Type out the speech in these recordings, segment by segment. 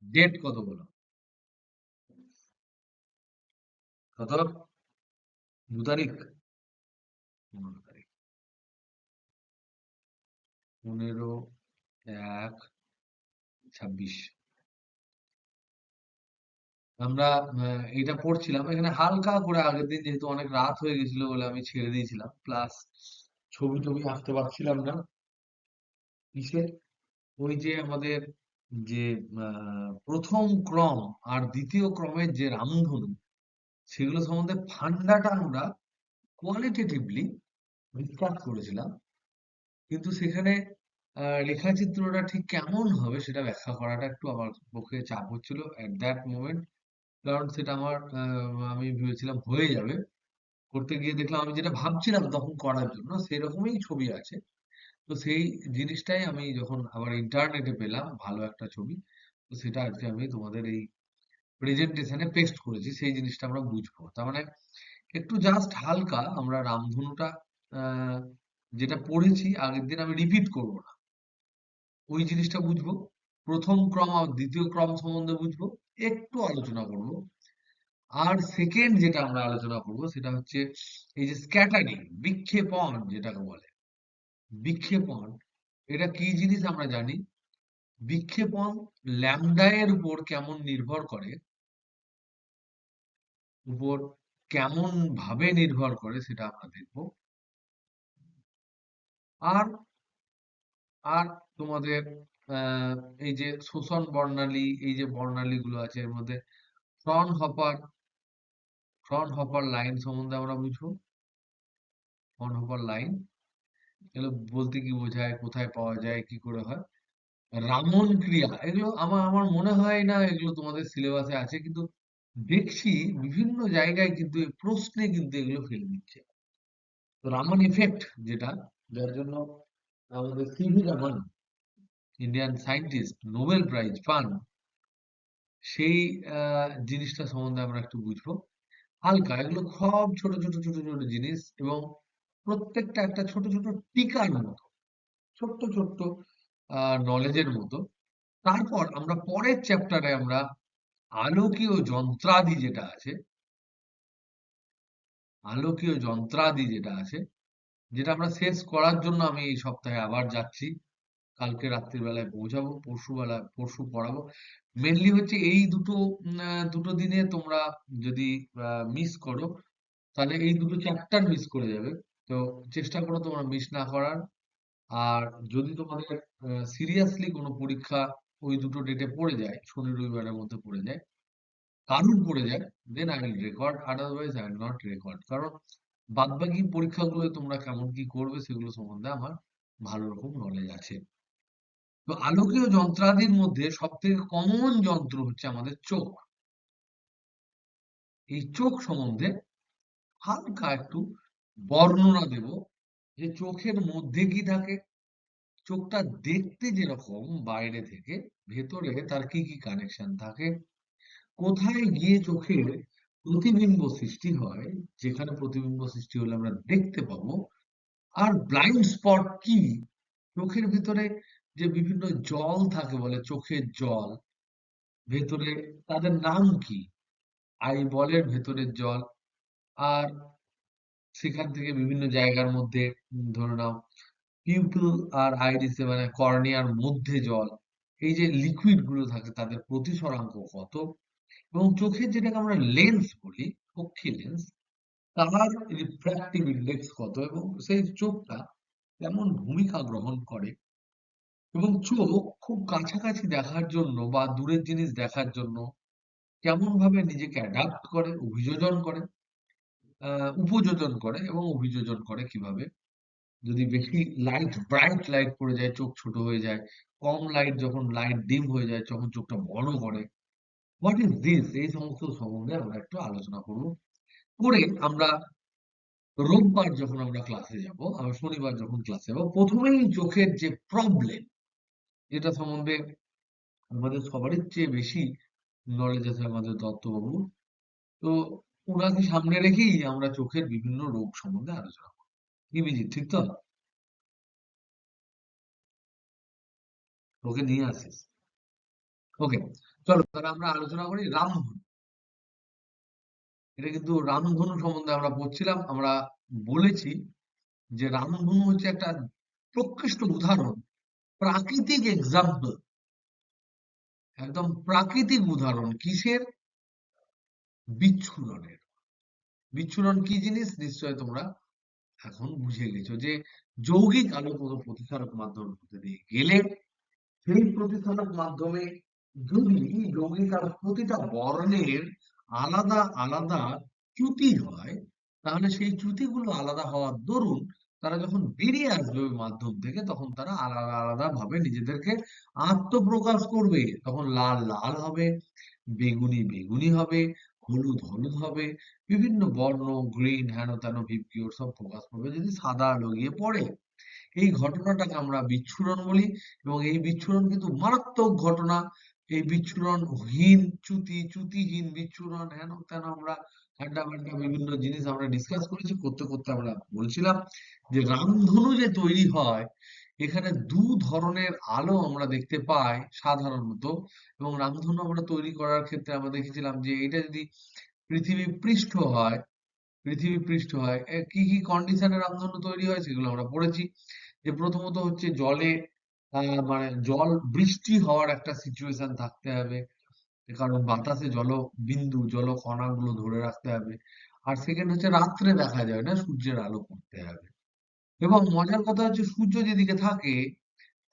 Date কত বলো? কত? 2 তারিখ? 15 তারিখ। 15/1/26। আমরা এটা পড়ছিলাম এখানে হালকা করে, আগের দিন যেহেতু অনেক রাত হয়ে গেছিল বলে আমি ছেড়ে দিয়েছিলাম, প্লাস ছবি টবি আঁকতে পারছিলাম না। কিসের? ওই যে আমাদের যে প্রথম ক্রম আর দ্বিতীয় ক্রমের যে রামধনু, সেগুলো সম্বন্ধে ফান্ডাটা আমরা কোয়ালিটেটিভলি ডিসকাস করেছিলাম, কিন্তু সেখানে রেখাচিত্রটা ঠিক কেমন হবে সেটা ব্যাখ্যা করাটা একটু আমার পক্ষে চাপ হচ্ছিল এট দ্যাট মোমেন্ট। কারণ সেটা আমার আমি ভেবেছিলাম হয়ে যাবে, করতে গিয়ে দেখলাম আমি যেটা ভাবছিলাম তখন করার জন্য সেরকমই ছবি আছে। তো সেই জিনিসটাই আমি যখন আবার ইন্টারনেটে পেলাম ভালো একটা ছবি, তো সেটা আজকে আমি তোমাদের এই প্রেজেন্টেশনে পেস্ট করেছি, সেই জিনিসটা আমরা বুঝবো। তার মানে একটু জাস্ট হালকা আমরা রামধনুটা আহ, যেটা পড়েছি আগের দিন আমি রিপিট করব না, ওই জিনিসটা বুঝবো। প্রথম ক্রম আর দ্বিতীয় ক্রম সম্বন্ধে বুঝবো, একটু আলোচনা করব। আর সেকেন্ড যেটা আমরা আলোচনা করব সেটা হচ্ছে এই যে স্ক্যাটারিং, বিক্ষেপণ যেটাকে বলে, বিক্ষেপণ এটা কি জিনিস আমরা জানি। বিক্ষেপণ ল্যামডা এর উপর কেমন নির্ভর করে, উপর কেমন ভাবে নির্ভর করে সেটা আমরা দেখব। আর আর তোমাদের আহ, এই যে শোষণ বর্ণালী, এই যে বর্ণালী গুলো আছে এর মধ্যে ফ্রনহফার, ফ্রনহফার লাইন সম্বন্ধে আমরা বুঝবো। ফ্রনহফার লাইন এগুলো বলতে কি বোঝায়, কোথায় পাওয়া যায়, কি করে হয়। রামন ক্রিয়া, এগুলো আমার আমার মনে হয় না এগুলো তোমাদের সিলেবাসে আছে, কিন্তু দেখছি বিভিন্ন জায়গায় কিন্তু এই প্রশ্নে কিন্তু এগুলো ফেলে দিচ্ছে। তো রামন ইফেক্ট যেটা, যার জন্য আমাদের CV Raman, Indian scientist, Nobel prize পান, সেই জিনিসটা সম্বন্ধে আমরা একটু বুঝবো হালকা। এগুলো সব ছোট ছোট ছোট ছোট জিনিস, এবং প্রত্যেকটা একটা ছোট ছোট টিকার মতো, ছোট্ট ছোট্ট নলেজের মতো। তারপর আমরা পরের চ্যাপ্টারে আমরা আলোকীয় যন্ত্রাদি যেটা আছে, আলোকীয় যন্ত্রাদি যেটা আছে, যেটা আমরা শেষ করার জন্য আমি এই সপ্তাহে আবার যাচ্ছি। কালকে রাত্রির বেলায় পৌঁছাবো, পরশু পড়াবো। মেনলি হচ্ছে এই দুটো দুটো দিনে তোমরা যদি মিস করো তাহলে এই দুটো চ্যাপ্টার মিস করে যাবে। তো চেষ্টা করো তোমরা মিস না করার। আর যদি তোমাদের সিরিয়াসলি কোনো পরীক্ষা ওই দুটো ডেটে পড়ে যায়, শনি রবিবারের মধ্যে পড়ে যায়, কারুর পড়ে যায়, then I will record, otherwise I will not record. কারণ বাদবাকি পরীক্ষাগুলোয় তোমরা কেমন কি করবে সেগুলো সম্বন্ধে আমার ভালো রকম নলেজ আছে। তো আলোকীয় যন্ত্রাদির মধ্যে সব থেকে কমন যন্ত্র হচ্ছে আমাদের চোখ। এই চোখ সম্বন্ধে হালকা একটু বর্ণনা দেব, যে চোখের মধ্যে কি থাকে, চোখটা দেখতে যেরকম বাইরে থেকে, ভেতরে তার কি কি কানেকশন থাকে, কোথায় গিয়ে চোখের প্রতিবিম্ব সৃষ্টি হয়, যেখানে প্রতিবিম্ব সৃষ্টি হলে আমরা দেখতে পাবো। আর ব্লাইন্ড স্পট কি, চোখের ভিতরে যে বিভিন্ন জল থাকে বলে চোখের জল, ভেতরে তাদের নাম কি, আই বলের ভেতরের জল। আর সেখান থেকে বিভিন্ন জায়গার মধ্যে ধরে নাও পিউপিল আর আইরিসে মানে কর্নিয়ার মধ্যে জল, এই যে লিকুইড গুলো থাকে তাদের প্রতিসরাঙ্ক কত, এবং চোখের যেটাকে আমরা লেন্স বলি, অক্ষি লেন্স, তার রিফ্র্যাক্টিভ ইন্ডেক্স কত, এবং সেই চোখটা কেমন ভূমিকা গ্রহণ করে, এবং চোখ খুব কাছাকাছি দেখার জন্য বা দূরের জিনিস দেখার জন্য কেমন ভাবে নিজেকে অ্যাডাপ্ট করে, অভিযোজন করে, উপযোজন করে এবং অভিযোজন করে কিভাবে। যদি বেশি লাইট, ব্রাইট লাইট পড়ে যায় চোখ ছোট হয়ে যায়, কম লাইট যখন লাইট ডিম হয়ে যায় তখন চোখটা বড় করে। হোয়াট ইজ দিস, এই সমস্ত সম্বন্ধে আমরা একটু আলোচনা করব। করে আমরা রোববার যখন আমরা ক্লাসে যাব, আমরা শনিবার যখন ক্লাসে যাব, প্রথমেই চোখের যে প্রবলেম, যেটা সম্বন্ধে আমাদের সবারই চেয়ে বেশি নলেজ আছে আমাদের দত্তবাবু, তো ওনাকে সামনে রেখেই আমরা চোখের বিভিন্ন রোগ সম্বন্ধে আলোচনা করব। কি বিজি, ঠিক তো? ওকে নিয়ে আসিস। ওকে, চলো তাহলে আমরা আলোচনা করি রামধনু। এটা কিন্তু রামধনু সম্বন্ধে আমরা পড়ছিলাম, আমরা বলেছি যে রামধনু হচ্ছে একটা প্রকৃষ্ট উদাহরণ, প্রাকৃতিক এক্সাম্পল, একদম প্রাকৃতিক উদাহরণ কিসের? বিচ্ছুরণের। বিচ্ছুরণ কি জিনিস নিশ্চয় তোমরা এখন বুঝে গেছো, যে যৌগিক আলো কোনো প্রতিসরক মাধ্যমের মধ্যে দিয়ে গেলে সেই প্রতিসরক মাধ্যমে যদি যৌগিক আলো প্রতিটা বর্ণের আলাদা আলাদা চ্যুতি হয়, তাহলে সেই চ্যুতিগুলো আলাদা হওয়ার দরুন তারা যখন বেরিয়ে আসবে ওই মাধ্যম থেকে, তখন তারা আলাদা আলাদা ভাবে নিজেদেরকে আত্মপ্রকাশ করবে। তখন লাল লাল হবে, বেগুনি বেগুনি হবে, হলুদ হলুদ হবে, বিভিন্ন বর্ণ, গ্রিন, হেন তেন, ভিপকিওর সব প্রকাশ পাবে যদি সাদা আলো গিয়ে পড়ে। এই ঘটনাটাকে আমরা বিচ্ছুরণ বলি, এবং এই বিচ্ছুরণ কিন্তু মারাত্মক ঘটনা। এই বিচ্ছুরণহীন চ্যুতিহীন বিচ্ছুরণ, হেন তেন আমরা ঠান্ডা ফান্ডা বিভিন্ন জিনিস আমরা ডিসকাস করেছি। করতে করতে আমরা বলছিলাম যে রামধনু যে তৈরি হয়, এখানে দু ধরনের আলো আমরা দেখতে পাই সাধারণত। এবং রামধনু আমরা তৈরি করার ক্ষেত্রে আমরা দেখেছিলাম যে এটা যদি পৃথিবী পৃষ্ঠ হয়, কি কি কন্ডিশনে রামধনু তৈরি হয় সেগুলো আমরা পড়েছি। যে প্রথমত হচ্ছে জলে, মানে জল বৃষ্টি হওয়ার একটা সিচুয়েশন থাকতে হবে, কারণ বাতাসে বিন্দু জলকণাগুলো ধরে রাখতে হবে। আর সেকেন্ড হচ্ছে রাত্রে দেখা যায় না, সূর্যের আলো পড়তে হবে। এবং মজার কথা হচ্ছে সূর্য যেদিকে থাকে,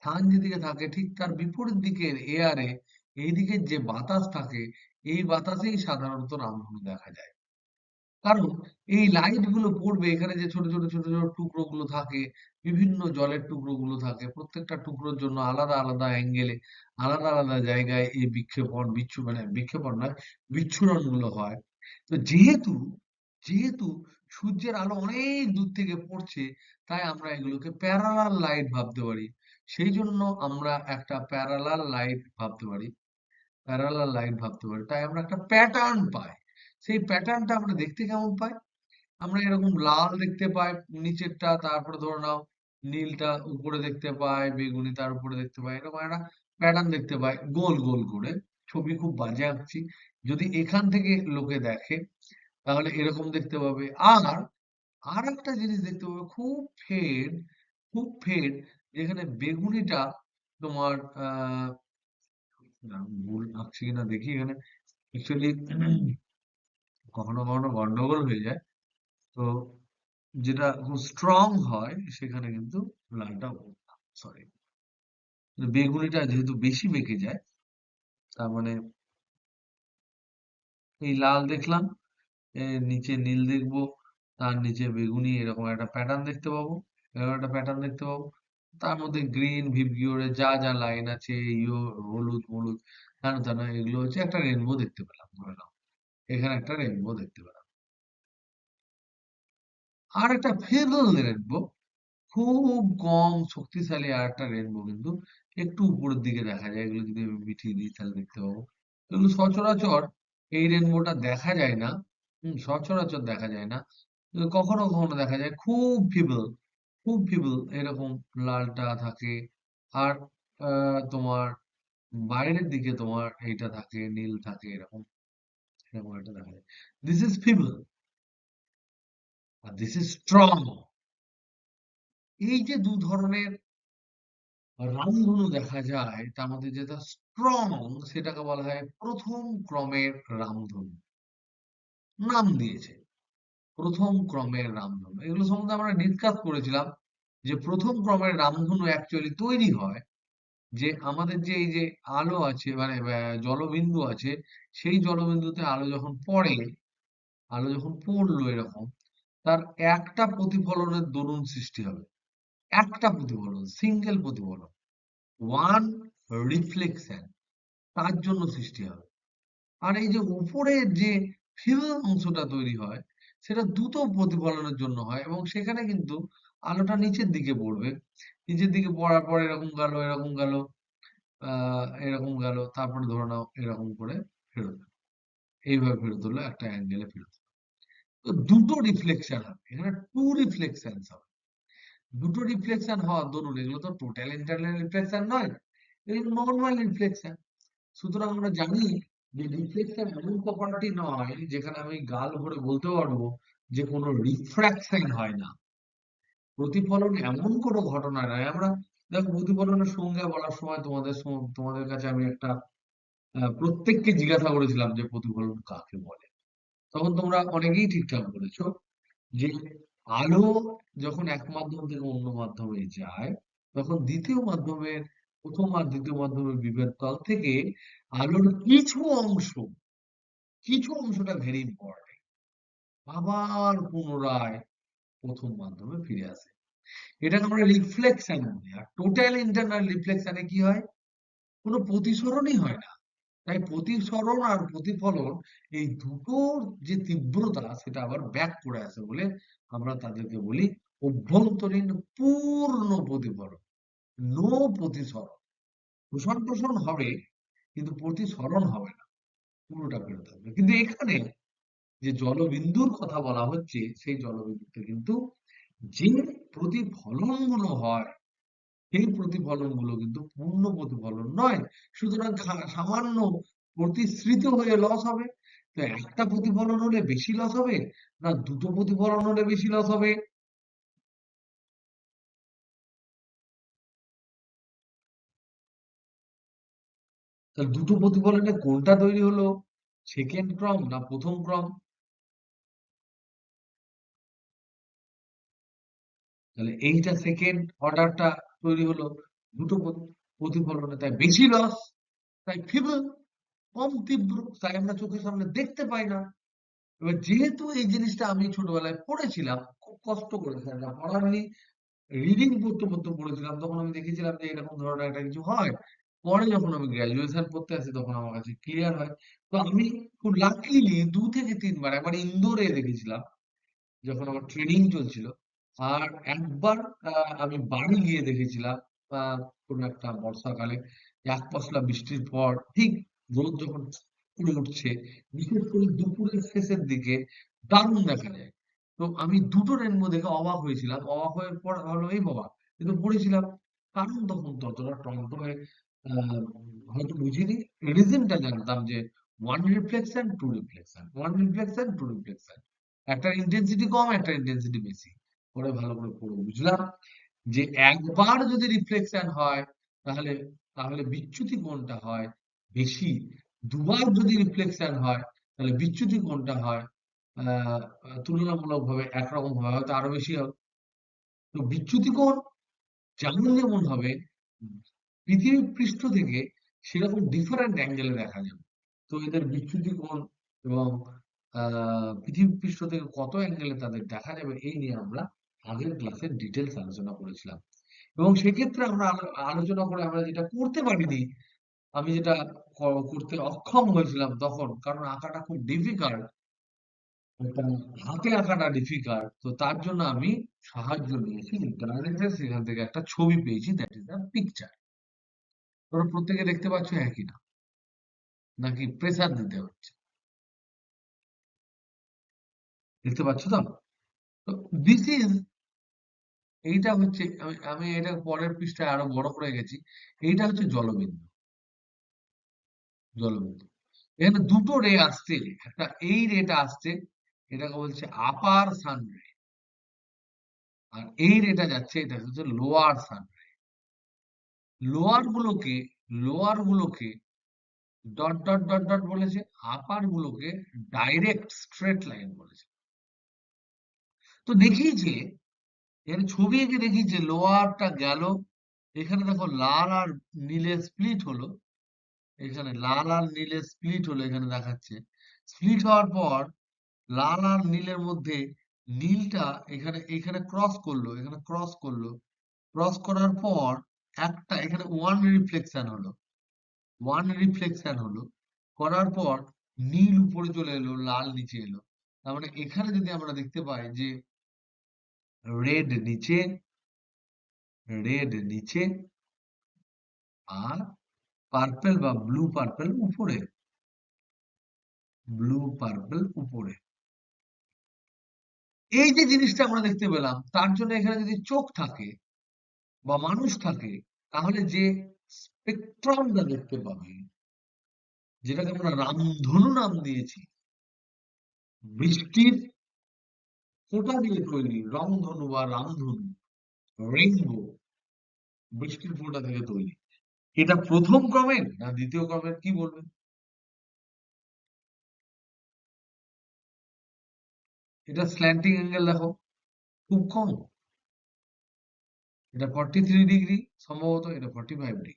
সান যেদিকে থাকে, ঠিক তার বিপরীত দিকের এয়ারে, এইদিকের যে বাতাস থাকে, এই বাতাসেই সাধারণত রামধনু দেখা যায়। কারণ এই লাইট গুলো পড়বে এখানে, যে ছোট ছোট টুকরো গুলো থাকে, বিভিন্ন জলের টুকরো গুলো থাকে, প্রত্যেকটা টুকরোর জন্য আলাদা আলাদা অ্যাঙ্গেলে, আলাদা আলাদা জায়গায় এই বিক্ষেপণ নয়, বিচ্ছুরণ গুলো হয়। তো যেহেতু যেহেতু সূর্যের আলো অনেক দূর থেকে পড়ছে, তাই আমরা এগুলোকে প্যারালাল লাইট ভাবতে পারি। সেই জন্য আমরা একটা প্যারালাল লাইট ভাবতে পারি, তাই আমরা একটা প্যাটার্ন পাই। সেই প্যাটার্নটা আমরা দেখতে কেমন পাই? আমরা এরকম লাল দেখতে পাই নিচেরটা, তারপরে ধরে নাও নীলটা উপরে দেখতে পাই, বেগুনি তার উপরে দেখতে পাই, এরকম একটা প্যাটার্ন দেখতে পাই গোল গোল করে। ছবি খুব বাজে আঁকছি, যদি এখান থেকে লোকে দেখে তাহলে এরকম দেখতে পাবে। আর আর একটা জিনিস দেখতে পাবে, খুব ফেড, যেখানে বেগুনিটা তোমার ভুল আঁকছি কিনা দেখি এখানে। অ্যাকচুয়ালি কখনো কখনো গন্ডগোল হয়ে যায়। তো যেটা খুব স্ট্রং হয় সেখানে কিন্তু লালটা, সরি, বেগুনিটা যেহেতু বেশি বেঁকে যায়, তার মানে এই লাল দেখলাম, এর নিচে নীল দেখবো, তার নিচে বেগুনি, এরকম একটা প্যাটার্ন দেখতে পাবো। এরকম একটা প্যাটার্ন দেখতে পাবো। তার মধ্যে গ্রিন ভিবগিওরে যা যা লাইন আছে, ইয়ো, হলুদ হলুদ, হেন তেন, এগুলো হচ্ছে একটা রেনবো দেখতে পেলাম, ধরে নাও এখানে একটা রেনবো দেখতে পেলাম। আর একটা ফেরল রেনবো, খুব কম শক্তিশালী আর একটা রেনবো কিন্তু একটু উপরের দিকে দেখা যায়। এগুলো যদি আমি মিটিয়ে দিই তাহলে দেখতে পাবো। এগুলো সচরাচর এই রেনবোটা দেখা যায় না। সচরাচর দেখা যায় না। কখনো কখনো দেখা যায়, খুব ফিবল এরকম লালটা থাকে। আর তোমার বাইরের দিকে তোমার এইটা থাকে, নীল থাকে, এরকম এরকম একটা দেখা যায়। দিস ইজ ফিবল আর দিস ইজ স্ট্রং। এই যে দু ধরনের রামধনু দেখা যায়, তার মধ্যে যেটা স্ট্রং সেটাকে বলা হয় প্রথম ক্রমের রামধনু। নাম দিয়েছে প্রথম ক্রমের রামধনু। এগুলো সম্বন্ধে আমরা ডিসকাস করেছিলাম যে প্রথম ক্রমের রামধনু অ্যাকচুয়ালি তৈরি হয় যে আমাদের যে এই যে আলো আছে, মানে জলবিন্দু আছে, সেই জলবিন্দুতে আলো যখন পড়লো এরকম, তার একটা প্রতিফলনের দরুন সৃষ্টি হবে। একটা প্রতিফলন, সিঙ্গেল প্রতিফলন, ওয়ান রিফ্লেকশন, তার জন্য সৃষ্টি হবে। আর এই যে উপরের যে ফিল্ম অংশটা তৈরি হয়, সেটা দ্রুত প্রতিফলনের জন্য হয়, এবং সেখানে কিন্তু আলোটা নিচের দিকে পড়বে। নিচের দিকে পড়ার পর এরকম গেল, তারপরে ধরে নাও এরকম করে ফেরত এলো। এইভাবে ফেরত হলো, একটা অ্যাঙ্গেলে ফেরত হলো। তো দুটো রিফ্লেকশন হবে এখানে, টু রিফ্লেকশন হবে। দুটো রিফ্লেকশন হওয়ার দরুন, এগুলো তো টোটাল ইন্টারনাল রিফ্লেকশন নয়, এগুলো নর্মাল রিফ্লেকশন। সুতরাং আমরা জানি যে রিফ্লেকশন এমন প্রপার্টি নয় যেখানে আমি গাল ভরে বলতে পারবো যে কোনো রিফ্র্যাকশন হয় না। প্রতিফলন এমন কোনো ঘটনা নয়। আমরা দেখো, প্রতিফলনের সংজ্ঞা বলার সময় তোমাদের কাছে আমি একটা প্রত্যেককে জিজ্ঞাসা করেছিলাম যে প্রতিফলন কাকে বলে। তখন তোমরা অনেকেই ঠিকঠাক বলেছো যে আলো যখন এক মাধ্যম থেকে অন্য মাধ্যমে যায়, তখন দ্বিতীয় মাধ্যমের প্রথম আর দ্বিতীয় মাধ্যমের বিভেদ তল থেকে আলোর কিছু অংশটা ভেরি ইম্পর্টেন্ট, আবার পুনরায় প্রথম মাধ্যমে ফিরে আসে। এটাকে আমরা রিফ্লেকশন বলি। আর টোটাল ইন্টারনাল রিফ্লেকশনে কি হয়? কোনো প্রতিসরণই হয় না। তাই প্রতিসরণ আর প্রতিফলন, এই দুটোর যে তীব্রতা সেটা আবার ব্যাক করে আসে বলে আমরা তাদেরকে বলি অভ্যন্তরীণ পূর্ণ প্রতিফলন, নো প্রতিসরণ। শোষণ টোষণ হবে কিন্তু প্রতিসরণ হবে না, পুরোটা ফেরত আসবে। কিন্তু এখানে যে জলবিন্দুর কথা বলা হচ্ছে, সেই জলবিন্দুতে কিন্তু যে প্রতিফলনগুলো হয়, সেই প্রতিফলনগুলো কিন্তু পূর্ণ প্রতিফলন নয়। সুতরাং সামান্য প্রতিশ্রিত হয়ে লস হবে। তো একটা প্রতিফলন হলে বেশি লস হবে, না দুটো প্রতিফলন হলে বেশি লস হবে? তাহলে দুটো প্রতিফলনে কোনটা তৈরি হলো? সেকেন্ড ক্রম না প্রথম ক্রম? তাহলে এইটা সেকেন্ড অর্ডারটা তৈরি হলো। দুটো প্রতিফলনে তাই বেশি লস, তাই ফিবল, কম তীব্র, তাই আমরা চোখের সামনে দেখতে পাই না। এবার যেহেতু এই জিনিসটা আমি ছোটবেলায় পড়েছিলাম, খুব কষ্ট করে স্যাররা পড়াননি, রিডিং পড়তে পড়তে পড়েছিলাম, তখন আমি দেখেছিলাম যে এরকম ধরনের একটা কিছু হয়। পরে যখন আমি গ্রাজুয়েশন করতে আসি তখন আমার কাছে ক্লিয়ার হয়। তো আমি খুব লাকিলি ২ থেকে ৩ বার, একবার ইন্দোরে দেখেছিলাম যখন আমার ট্রেনিং চলছিল, আর একবার আমি বাড়ি গিয়ে দেখেছিলাম কোনো একটা বর্ষাকালে, এক পশলা বৃষ্টির পর ঠিক রোদ যখন উপরে উঠছে, বিশেষ করে দুপুরের শেষের দিকে দারুণ দেখা যায়। তো আমি দুটো রেনবো দেখে অবাক হয়েছিলাম। অবাক হয়ে পর হলো, এই বাবা, এ তো পড়েছিলাম। কারণ তখন ততটা টনটনে আহ, হয়তো বুঝিনি। রিজনটা জানতাম যে one reflection two reflection, one reflection two reflection, একটা ইন্টেন্সিটি কম একটা ইন্টেন্সিটি বেশি। পরে ভালো করে পড়ে বুঝলাম যে একবার যদি রিফ্লেকশন হয়, তাহলে তাহলে বিচ্যুতি কোণটা হয় বেশি। দুবার যদি রিফ্লেকশন হয়, তাহলে বিচ্যুতি কোণটা হয় তুলনামূলকভাবে একরকম হবে, হয়তো আরো বেশি হবে। তো বিচ্যুতি কোণ যেমন যেমন হবে, পৃথিবীর পৃষ্ঠ থেকে সেরকম ডিফারেন্ট অ্যাঙ্গেলে দেখা যাবে। তো এদের বিচ্যুতি কোণ এবং পৃথিবীর পৃষ্ঠ থেকে কত অ্যাঙ্গেলে তাদের দেখা যাবে, এই নিয়ে আমরা আগের ক্লাসে ডিটেলস আলোচনা করেছিলাম। এবং সেক্ষেত্রে আমরা আলোচনা করে আমরা যেটা করতে পারিনি, আমি যেটা করতে অক্ষম হয়েছিলাম তখন, কারণ আঁকাটা খুব ডিফিকাল্ট, হাতে আঁকাটা ডিফিকাল্ট, তো তার জন্য আমি সাহায্য নিয়েছি ইন্টারনেটে। সেখান থেকে একটা ছবি পেয়েছি, দ্যাট ইজ দ্য পিকচার। তোমরা প্রত্যেকে দেখতে পাচ্ছ একই না, নাকি প্রেসার দিতে হচ্ছে? দেখতে পাচ্ছ তো? তো দিস ইজ, এইটা হচ্ছে, আমি আমি এটা পরের পৃষ্ঠায় আরো বড় করে গেছি। এইটা হচ্ছে জলবিন্দু। জলবিন্দু, এখানে দুটো রে আসছে। একটা এই রেটা আসছে, এটাকে বলছে আপার সান রে। আর এই রেটা যাচ্ছে, এটা হচ্ছে লোয়ার সান রে। লোয়ার গুলোকে লোয়ার গুলোকে ডট ডট ডট ডট বলেছে, আপার গুলোকে ডাইরেক্ট স্ট্রেট লাইন বলেছে। তো দেখিয়েছে, এখানে ছবি এঁকে দেখিয়েছে লোয়ারটা গেল, এখানে দেখো লাল আর নীলে স্প্লিট হলো, এখানে লাল আর নীলে স্প্লিট হলো, এখানে দেখাচ্ছে। স্প্লিট হওয়ার পর লাল আর নীলের মধ্যে নীলটা এখানে এখানে ক্রস করলো, এখানে ক্রস করলো। ক্রস করার পর একটা এখানে ওয়ান রিফ্লেকশন হলো। করার পর নীল উপরে চলে এলো, লাল নিচে এলো। তার মানে এখানে যদি আমরা দেখতে পাই যে রেড নিচে, রেড নিচে, আর পার্পেল বা ব্লু পার্পেল উপরে, ব্লু পার্পেল উপরে। এই যে জিনিসটা আমরা দেখতে পেলাম, তার জন্য এখানে যদি চোখ থাকে বা মানুষ থাকে, তাহলে যে স্পেকট্রামটা দেখতে পাবে, যেটাকে আমরা রামধনু নাম দিয়েছি। বৃষ্টির ফোঁটা দিয়ে তৈরি রংধনু বা রামধনু, রেইনবো, বৃষ্টির ফোঁটা থেকে তৈরি। এটা প্রথম ক্রমের না দ্বিতীয় ক্রমের, কি বলবেন? এটা স্ল্যান্টিং অ্যাঙ্গেল দেখো, খুব কম। এটা 43 ডিগ্রি সম্ভবত, এটা 45 ডিগ্রি।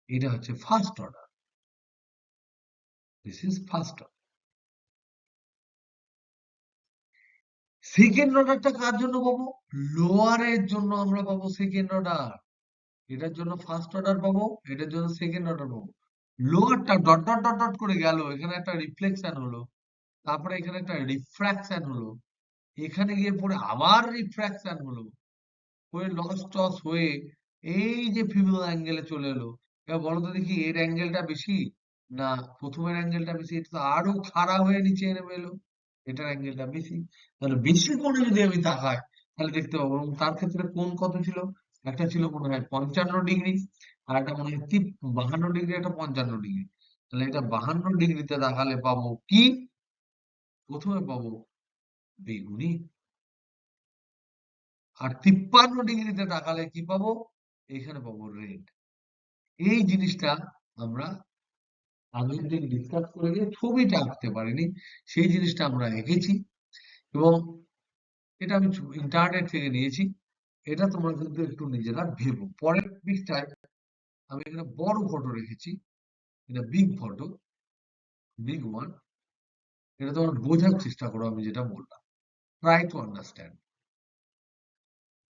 এটা হচ্ছে first order, this is first order. Second অর্ডারটা কার জন্য পাবো? লোয়ারের জন্য আমরা পাবো সেকেন্ড অর্ডার। এটার জন্য ফার্স্ট অর্ডার পাবো, এটার জন্য সেকেন্ড অর্ডার পাবো। লোয়ারটা ডট ডট ডট ডট করে গেল, এখানে একটা রিফ্লেকশন হলো, তারপরে এখানে একটা রিফ্রাকশন হলো, এখানে গিয়ে পরে আবার রিফ্রাকশন হলো, হয়ে লস টস হয়ে এই যে ফিমেল অ্যাঙ্গেলে চলে এলো। এবার বলো তো দেখি, এর অ্যাঙ্গেলটা বেশি না প্রথমের অ্যাঙ্গেলটা বেশি? এটা তো আরো খাড়া হয়ে নিচে নেমে এলো, এটার অ্যাঙ্গেলটা বেশি। তাহলে বেশি করে যদি আমি তাকাই, তাহলে দেখতে পাবো। এবং তার ক্ষেত্রে কোণ কত ছিল? একটা ছিল মনে হয় 55 ডিগ্রি, আর একটা মনে হয় 52 ডিগ্রি, একটা 55 ডিগ্রি। তাহলে এটা 52 ডিগ্রিতে দেখালে পাবো কি? প্রথমে পাবো বেগুনি। আর 53 ডিগ্রিতে তাকালে কি পাবো? এখানে পাবো রেড। এই জিনিসটা আমরা আগের দিন ডিসকাস করে গিয়ে ছবিটা আঁকতে পারিনি, সেই জিনিসটা আমরা এঁকেছি। এবং এটা আমি ইন্টারনেট থেকে নিয়েছি। এটা তোমরা কিন্তু একটু নিজেরা ভেবো। পরের পৃষ্ঠায় আমি এখানে বড় ফটো রেখেছি, এটা বিগ ফটো, বিগ ওয়ান। এটা তোমরা বোঝার চেষ্টা করো আমি যেটা বললাম। Try to understand,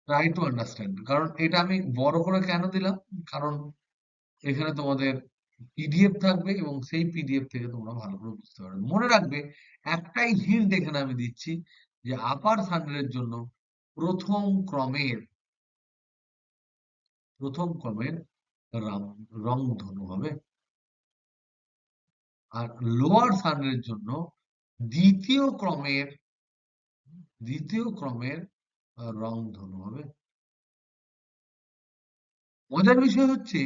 try to understand. কারণ এটা আমি বড় করে কেন দিলাম? কারণ এখানে তোমাদের পিডিএফ থাকবে এবং সেই পিডিএফ থেকে তোমরা ভালো করে বুঝতে পারবে। মনে রাখবে, একটাই হিন্ট এখানে আমি দিচ্ছি, যে আপার থান্ডারের জন্য প্রথম ক্রমের প্রথম ক্রমের রংধনু হবে, আর লোয়ার থান্ডারের জন্য দ্বিতীয় ক্রমের দ্বিতীয় ক্রমের রংধনু হবে। মজার বিষয় হচ্ছে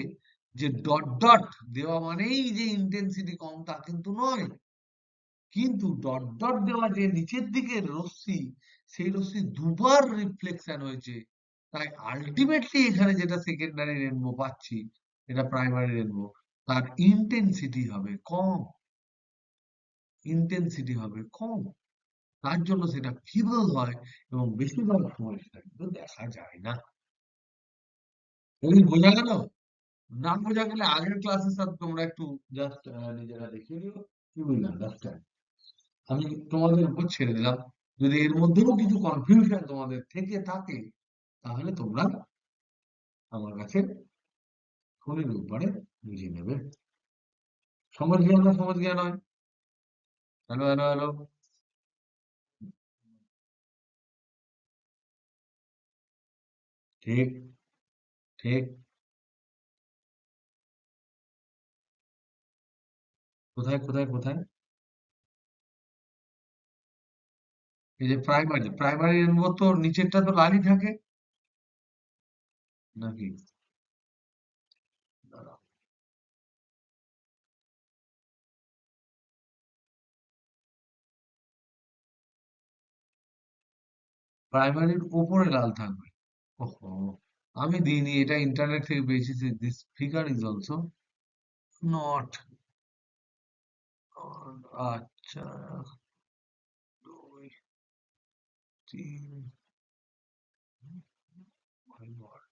যে ডট ডট দেওয়া মানেই যে ইন্টেন্সিটি কম তা কিন্তু নয়, কিন্তু ডট ডট দেওয়া যে নিচের দিকের রশ্মি, সেই রশ্মি দুবার রিফ্লেকশন হয়েছে। তাই আলটিমেটলি এখানে যেটা সেকেন্ডারি রেনবো পাচ্ছি, এটা প্রাইমারি রেনবো, তার ইন্টেন্সিটি হবে কম, ইন্টেন্সিটি হবে কম। তার জন্য সেটা ফিবল হয় এবং বেশিরভাগ সময় সেটা কিন্তু দেখা যায় না। এই বোঝা গেল? না বোঝা গেলে আগের ক্লাসের সাথে তোমরা একটু জাস্ট নিজেরা দেখিয়ে দিও, ইউ উইল আন্ডারস্ট্যান্ড। আমি তোমাদের উপর ছেড়ে দিলাম। যদি এর মধ্যেও কিছু কনফিউশন তোমাদের থেকে থাকে, তাহলে তোমরা আমার কাছে ফোনের উপরে বুঝে নেবে। সমাজ জ্ঞান না সমাজ জ্ঞান হয়। Hello hello hello. ঠিক, ঠিক। কোথায় কোথায় কোথায়? এই যে প্রাইমারি, প্রাইমারি রেনবো তো নিচেরটা তো লালই থাকে নাকি? দাঁড়াও। প্রাইমারির উপরে লাল থাকবে? ওহো, আমি দিইনি, এটা ইন্টারনেট থেকে পেয়েছি। This figure is also not. আচ্ছা, 2, 3, my God.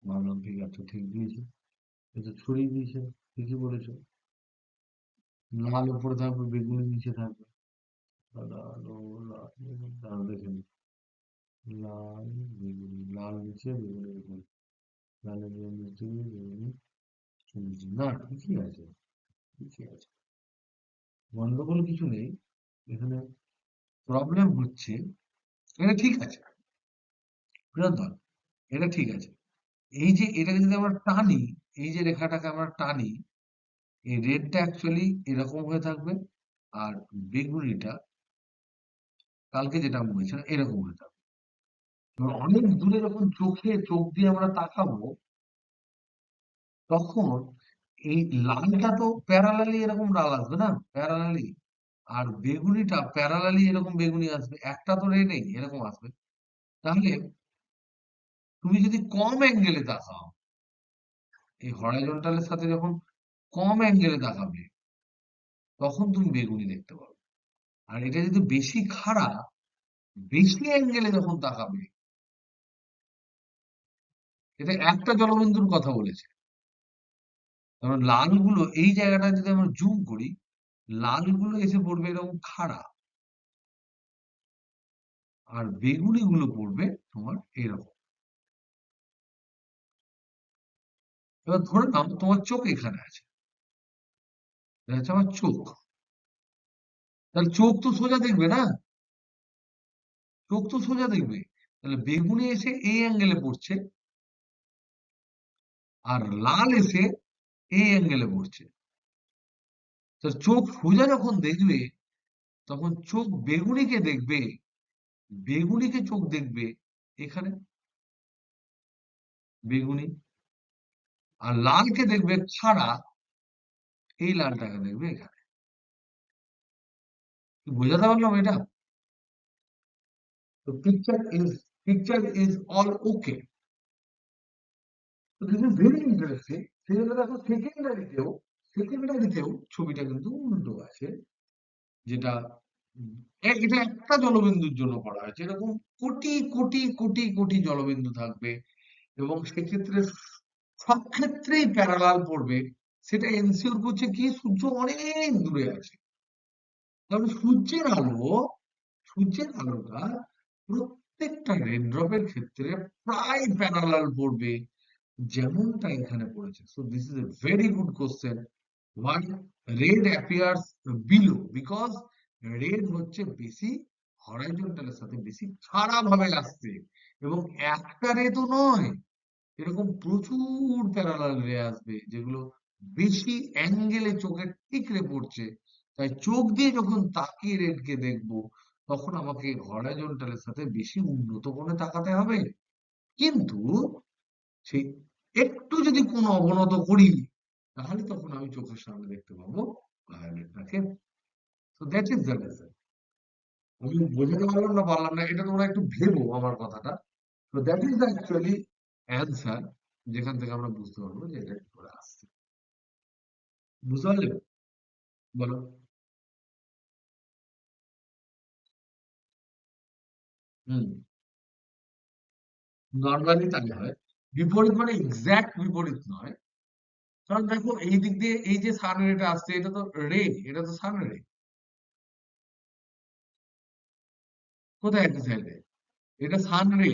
ভাবলাম ফিগার তো ঠিক দিয়েছে, এটা ছড়িয়ে দিয়েছে। ঠিকই বলেছো, লাল উপরে থাকবে, বেগুনি নিচে থাকবে। লাল ও লাল, দাঁড়াও দেখে নিই। লাল বেগুনি, লাল নিচে বেগুনি উপরে, লালের নিচে বেগুনি নিচে। না, ঠিকই আছে, ঠিকই আছে, গন্ডগোল কিছু নেই এখানে। প্রবলেম হচ্ছে, এটা ঠিক আছে প্রিয়ন্তন, এটা ঠিক আছে। এই যে এটাকে যদি আমরা টানি, এই যে রেখাটাকে আমরা টানি, এই রেডটা অ্যাকচুয়ালি এরকম হয়ে থাকবে, আর বেগুনিটা কালকে যেটা আমি বলছিলাম এরকম হতে হবে। এবার অনেক দূরে যখন চোখ দিয়ে আমরা তাকাবো, তখন এই লালটা তো প্যারালালি এরকম লাল আসবে না, প্যারালালি। আর বেগুনিটা প্যারালালি এরকম বেগুনি আসবে, একটা তো রে নেই, এরকম আসবে। তাহলে তুমি যদি কম অ্যাঙ্গেলে তাকাও, এই হরাইজন্টালের সাথে যখন কম অ্যাঙ্গেলে তাকাবে, তখন তুমি বেগুনি দেখতে পাবে। আর এটা যদি বেশি খাড়া, বেশি অ্যাঙ্গেলে যখন তাকাবে, এটা একটা জলবিন্দুর কথা বলেছে। কারণ লালগুলো এই জায়গাটা যদি আমরা জুম করি, লালগুলো এসে পড়বে এরকম খাড়া, আর বেগুনি গুলো পড়বে তোমার এরকম। এবার ধরে নাও তোমার চোখ এখানে আছে, এটা হচ্ছে আমার চোখ। তাহলে চোখ তো সোজা দেখবে না, চোখ তো সোজা দেখবে। তাহলে বেগুনি এসে এই অ্যাঙ্গেলে পড়ছে, আর লাল এসে এই অ্যাঙ্গেলে পড়ছে। তো চোখ সোজা যখন দেখবে, তখন চোখ বেগুনিকে দেখবে, বেগুনিকে চোখ দেখবে এখানে, বেগুনি। আর লালকে দেখবে খাড়া, এই লালটাকে দেখবে এখানে। কি বোঝাতে পারলাম এটা? তো পিকচার ইজ অল ওকে। তো দিস ইজ ভেরি ইন্টারেস্টিং। সেই জন্য দেখো সেকেন্ডারিতেও ছবিটা কিন্তু উল্টো আছে, যেটা এটা একটা জলবিন্দুর জন্য করা হয়েছে। এরকম কোটি কোটি কোটি কোটি জলবিন্দু থাকবে, এবং সেক্ষেত্রে সব ক্ষেত্রেই প্যারালাল পড়বে। সেটা এনসিওর করছে কি, সূর্য অনেক দূরে আছে। কারণ সূর্যের আলোটা প্রত্যেকটা রেনড্রপের ক্ষেত্রে প্রায় প্যারালাল পড়বে, যেমনটা এখানে পড়েছে। So this is a very good question. Why red appears below? Because red হচ্ছে বেশি হরাইজন্টালের সাথে বেশি খাড়া ভাবে আসছে, এবং একটা রে তো নয়, এরকম প্রচুর প্যারালাল রে আসবে, যেগুলো বেশি অ্যাঙ্গেলে চোখের ঠিকরে পড়ছে। তাই চোখ দিয়ে যখন তাকিয়ে রেডকে দেখবো, তখন আমাকে হরাইজন্টালের সাথে বেশি উন্নত কোণে তাকাতে হবে। কিন্তু সেই একটু যদি কোনো অবনত করি, তাহলে তখন আমি চোখের সামনে দেখতে পাবো ভায়োলেটটাকে। তো দ্যাট ইজ দ্য রিজন। আমি বোঝাতে পারলাম না, এটা তোমরা একটু ভেবো আমার কথাটা। তো that is the actually answer, যেখান থেকে আমরা বুঝতে পারবো যে এটা কি করে আসছে। বুঝতে পারলে? বলো। হুম। নর্মালি তাই হয়। বিপরীত মানে এক্সাক্ট বিপরীত নয়। কারণ দেখো এই দিক দিয়ে এই যে সান রেটা আসছে, এটা তো রে, এটা তো সান রে। কোথায় একটা সাইডে? এটা সান রে।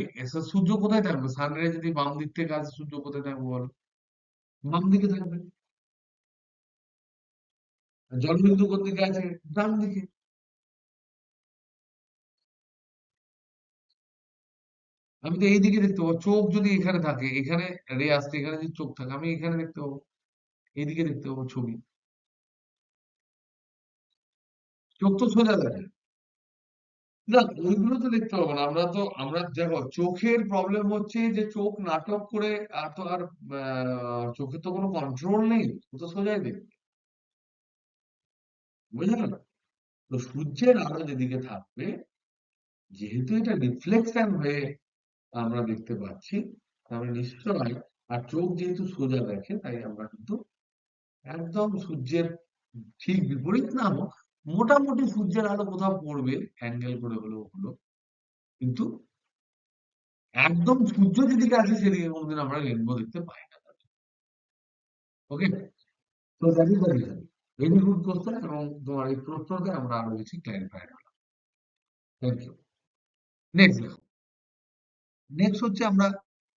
সূর্য কোথায় থাকবে? সান রে যদি বাম দিক থেকে আসে, সূর্য কোথায় থাকবে বলো? বাম দিকে থাকবে। আর জলবিন্দু কোন দিকে আছে? ডান দিকে। আমি তো এইদিকে দেখতে পাবো। চোখ যদি এখানে থাকে, এখানে রে আসছে, এখানে যদি চোখ থাকে, আমি এখানে দেখতে পাবো, এইদিকে দেখতে পাবো ছবি। চোখ তো সোজা দেখে। না, ওইগুলো তো দেখতে পাবো না। আমরা দেখো চোখের প্রবলেম হচ্ছে যে চোখ নাটক করে, আর তো আর চোখের তো কোনো কন্ট্রোল নেই, ও তো সোজাই দেখবে। বুঝলে না? তো সূর্যের আলো যেদিকে থাকবে, যেহেতু এটা রিফ্লেকশন হয়ে আমরা দেখতে পাচ্ছি, তাহলে নিশ্চয়ই, আর চোখ যেহেতু সোজা দেখে, তাই আমরা কিন্তু একদম সূর্যের ঠিক বিপরীত না হোক, মোটামুটি সূর্যের আলো কোথাও পড়বে, অ্যাঙ্গেল করে হলেও হলো, কিন্তু একদম সূর্য যেদিকে আছে সেদিকে কোনোদিন আমরা রেনবো দেখতে পাই না। ওকে, তো that is the reason. Very good question, এবং তোমার এই প্রশ্নতে আমরা আরো বেশি ক্ল্যারিফাই হলাম। Thank you. নেক্সট দেখো। নেক্সট হচ্ছে আমরা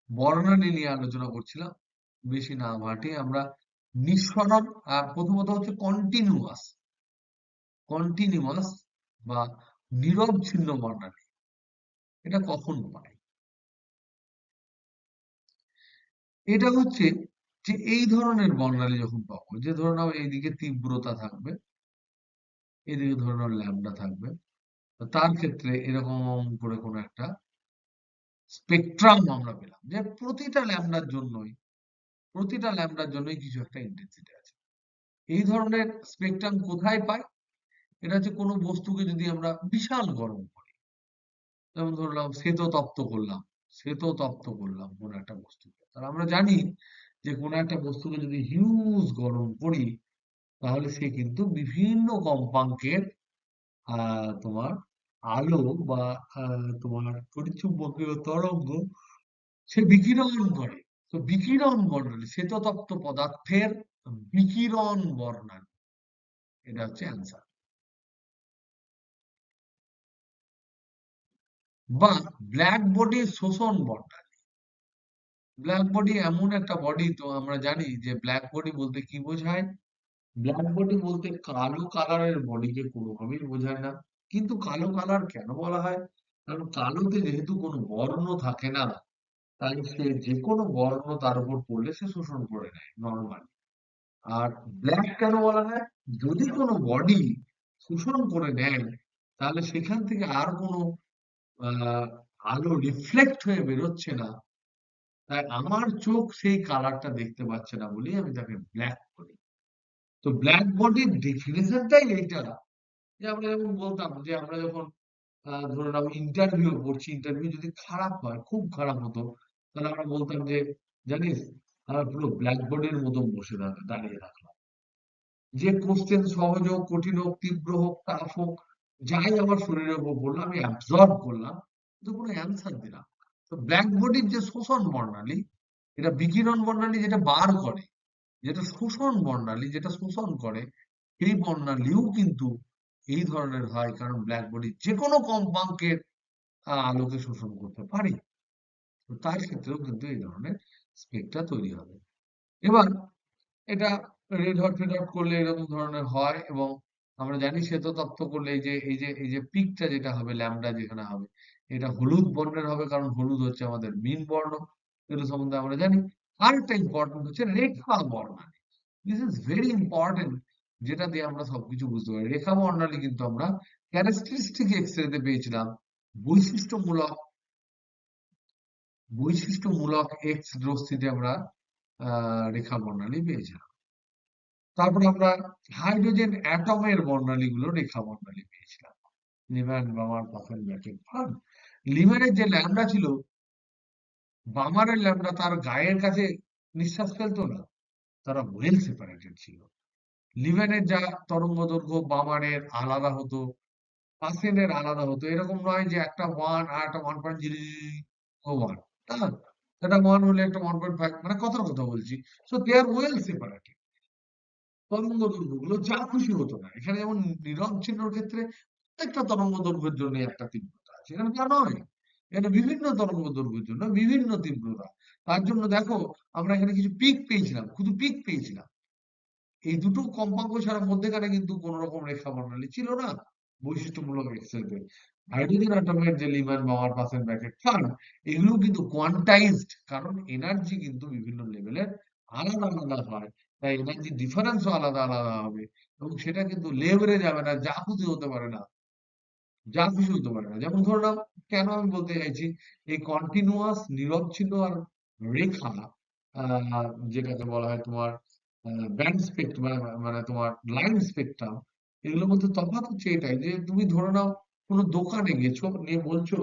বর্ণালী নিয়ে আলোচনা করছিলাম। বেশি না ঘাঁটিয়ে আমরা নিঃসরণ, আর প্রথমত হচ্ছে কন্টিনিউয়াস, কন্টিনিউয়াস বা নিরবচ্ছিন্ন বর্ণালী, এটা কখন পাই? এটা হচ্ছে যে এই ধরনের বর্ণালী যখন পাবো, যে ধরে নাও এইদিকে তীব্রতা থাকবে, এদিকে ধরে নাও ল্যামডা থাকবে। তো তার ক্ষেত্রে এরকম করে কোনো একটা স্পেকট্রাম আমরা পেলাম যে প্রতিটা ল্যামডার জন্যই কিছু একটা ইন্টেন্সিটি আছে। এই ধরনের স্পেকট্রাম কোথায় পাই? এটা হচ্ছে কোনো বস্তুকে যদি আমরা বিশাল গরম করি, যেমন ধরলাম শ্বেত তপ্ত করলাম কোনো একটা বস্তুকে, তাহলে আমরা জানি যে কোনো একটা বস্তুকে যদি হিউজ গরম করি, তাহলে সে কিন্তু বিভিন্ন কম্পাঙ্কের তোমার আলো বা তোমার তড়িৎচুম্বকীয় তরঙ্গ সে বিকিরণ করে। তো বিকিরণ বর্ণালী, শ্বেততপ্ত পদার্থের বিকিরণ বর্ণালী, এটা হচ্ছে অ্যান্সার। বা ব্ল্যাক বডির শোষণ বর্ণালী। ব্ল্যাক বডি এমন একটা বডি, তো আমরা জানি যে ব্ল্যাক বডি বলতে কি বোঝায়? ব্ল্যাক বডি বলতে কালো কালারের বডিকে কোনোভাবেই বোঝায় না। কিন্তু কালো কালার কেন বলা হয়? কারণ কালোতে যেহেতু কোনো বর্ণ থাকে না, তাই সে যে কোনো বর্ণ তার উপর পড়লে সে শোষণ করে নেয় নরমালি। আর ব্ল্যাক কেন বলা হয়? যদি কোনো বডি শোষণ করে নেয়, তাহলে সেখান থেকে আর কোনো আহ, আলো রিফ্লেক্ট হয়ে বেরোচ্ছে না, তাই আমার চোখ সেই কালারটা দেখতে পাচ্ছে না বলেই আমি তাকে ব্ল্যাক বলি। তো ব্ল্যাক বডির ডেফিনেশনটাই এইটা, যে আমরা যেমন বলতাম যে আমরা যখন ধরে নাও ইন্টারভিউ করছি, ইন্টারভিউ যদি খারাপ হয়, খুব খারাপ হতো, তাহলে আমরা বলতাম যে জানিস আমরা পুরো ব্ল্যাক বোর্ডের মতন বসে দাঁড়িয়ে থাকলাম। যে কোশ্চেন সহজ হোক, কঠিন হোক, তীব্র হোক, টাফ হোক, যাই আমার শরীরের উপর বললো আমি অ্যাবজর্ব করলাম, কিন্তু কোনো অ্যান্সার দিলাম না। তো ব্ল্যাক বডির যে শোষণ বর্ণালী, এটা বিকিরণ বর্ণালী যেটা বার করে, যেটা শোষণ বর্ণালী যেটা শোষণ করে, সেই বর্ণালীও কিন্তু এই ধরনের হয়, কারণ ব্ল্যাক বডি যে কোনো কম্পাঙ্কের আলোকে শোষণ করতে পারে। তো তার ক্ষেত্রেও কিন্তু এই ধরনের স্পেকটা তৈরি হবে। এবার এটা রেড হট ফেড হট করলে এরকম ধরনের হয়, এবং আমরা জানি শ্বেততপ্ত করলে এই যে পিকটা যেটা হবে, ল্যামডা যেখানে হবে, এটা হলুদ বর্ণের হবে, কারণ হলুদ হচ্ছে আমাদের মীন বর্ণ। এগুলো সম্বন্ধে আমরা জানি। আরেকটা ইম্পর্টেন্ট হচ্ছে রেখা বর্ণালী। দিস ইজ ভেরি ইম্পর্টেন্ট, যেটা দিয়ে আমরা সবকিছু বুঝতে পারি। রেখা বর্ণালী কিন্তু আমরা ক্যারেক্টারিস্টিক এক্সরেতে পেয়েছিলাম, বৈশিষ্ট্যমূলক বৈশিষ্ট্যমূলক এক্স রশ্মিতে আমরা রেখা বর্ণালী পেয়েছিলাম। তারপরে আমরা হাইড্রোজেন অ্যাটমের বর্ণালীগুলো রেখা বর্ণালী পেয়েছিলাম। Lyman, Balmer, Paschen, Brackett, Pfund. লিম্যানের যে ল্যাম্বডা ছিল, বামারের ল্যাম্বডা তার গায়ের কাছে নিঃশ্বাস ফেলতো না, তারা ওয়েল সেপারেটেড ছিল। লিম্যানের যা তরঙ্গ দৈর্ঘ্য বামারের আলাদা হতো, পাসেনের আলাদা হতো, এরকম নয় যে একটা ওয়ান আর একটা 1.0 ওয়ান, না, এটা ওয়ান হলে একটা 1.5, মানে কথার কথা বলছি। So they are well separated. তরঙ্গ দৈর্ঘ্যগুলো যা খুশি হতো না। এখানে যেমন নীরব চিহ্নর ক্ষেত্রে প্রত্যেকটা তরঙ্গ দৈর্ঘ্যের জন্য একটা তীব্রতা আছে, এখানে তা নয়। এখানে বিভিন্ন তরঙ্গ দৈর্ঘ্যের জন্য বিভিন্ন তীব্রতা। তার জন্য দেখো, আমরা এখানে কিছু পিক পেয়েছিলাম, শুধু পিক পেয়েছিলাম। এই দুটো কম্পাঙ্ক ছাড়া মধ্যেখানে কিন্তু কোন রকম রেখা বর্ণালী ছিল না বৈশিষ্ট্যমূলক এক্সের। হাইড্রোজেন অ্যাটমের যে লিম্যান, বামার, পাসেন, ব্র্যাকেট, ফার্ন, এগুলো কিন্তু কোয়ান্টাইজড, কারণ এনার্জি কিন্তু বিভিন্ন লেভেলের আলাদা আলাদা হয়, তাই এনার্জি ডিফারেন্সও আলাদা আলাদা হবে, এবং সেটা কিন্তু লেভেলে যাবে না, যা খুশি হতে পারে না, যা খুশি হতে পারে না। যেমন ধরে নাও, কেন আমি বলতে চাইছি, এই কন্টিনিউয়াস নিরবচ্ছিন্ন আর রেখা, যেটাকে বলা হয় তোমার ব্যান্ড স্পেক্ট্রাম, মানে তোমার লাইন স্পেক্ট্রাম, এগুলোর মধ্যে তফাৎ হচ্ছে এটাই যে তুমি ধরে নাও কোনো দোকানে গেছো, নিয়ে বলছো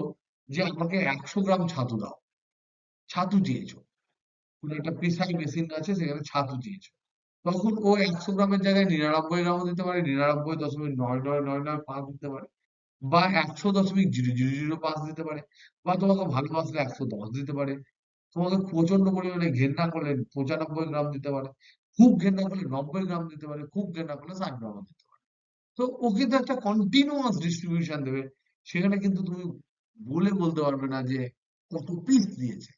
যে আমাকে 100 গ্রাম ছাতু দাও, ছাতু চেয়েছো, কোনো একটা প্রিসাই মেশিন আছে, সেখানে ছাতু চেয়েছো। তখন ও 100 গ্রামের জায়গায় 99 গ্রামও দিতে পারে, 99.9999৫ দিতে পারে, বা 100.00005 দিতে পারে, বা তোমাকে ভালোবাসলে 110 দিতে পারে, তোমাকে প্রচন্ড পরিমাণে ঘেন্না করলে 95 গ্রাম দিতে পারে, খুব ঘেন্না করলে 90 গ্রাম দিতে পারে, খুব ঘেন্না করলে 60 গ্রামও দিতে পারে। তো ও কিন্তু একটা কন্টিনিউয়াস ডিস্ট্রিবিউশন দেবে। সেখানে কিন্তু তুমি বলতে পারবে না যে কত পিস দিয়েছে।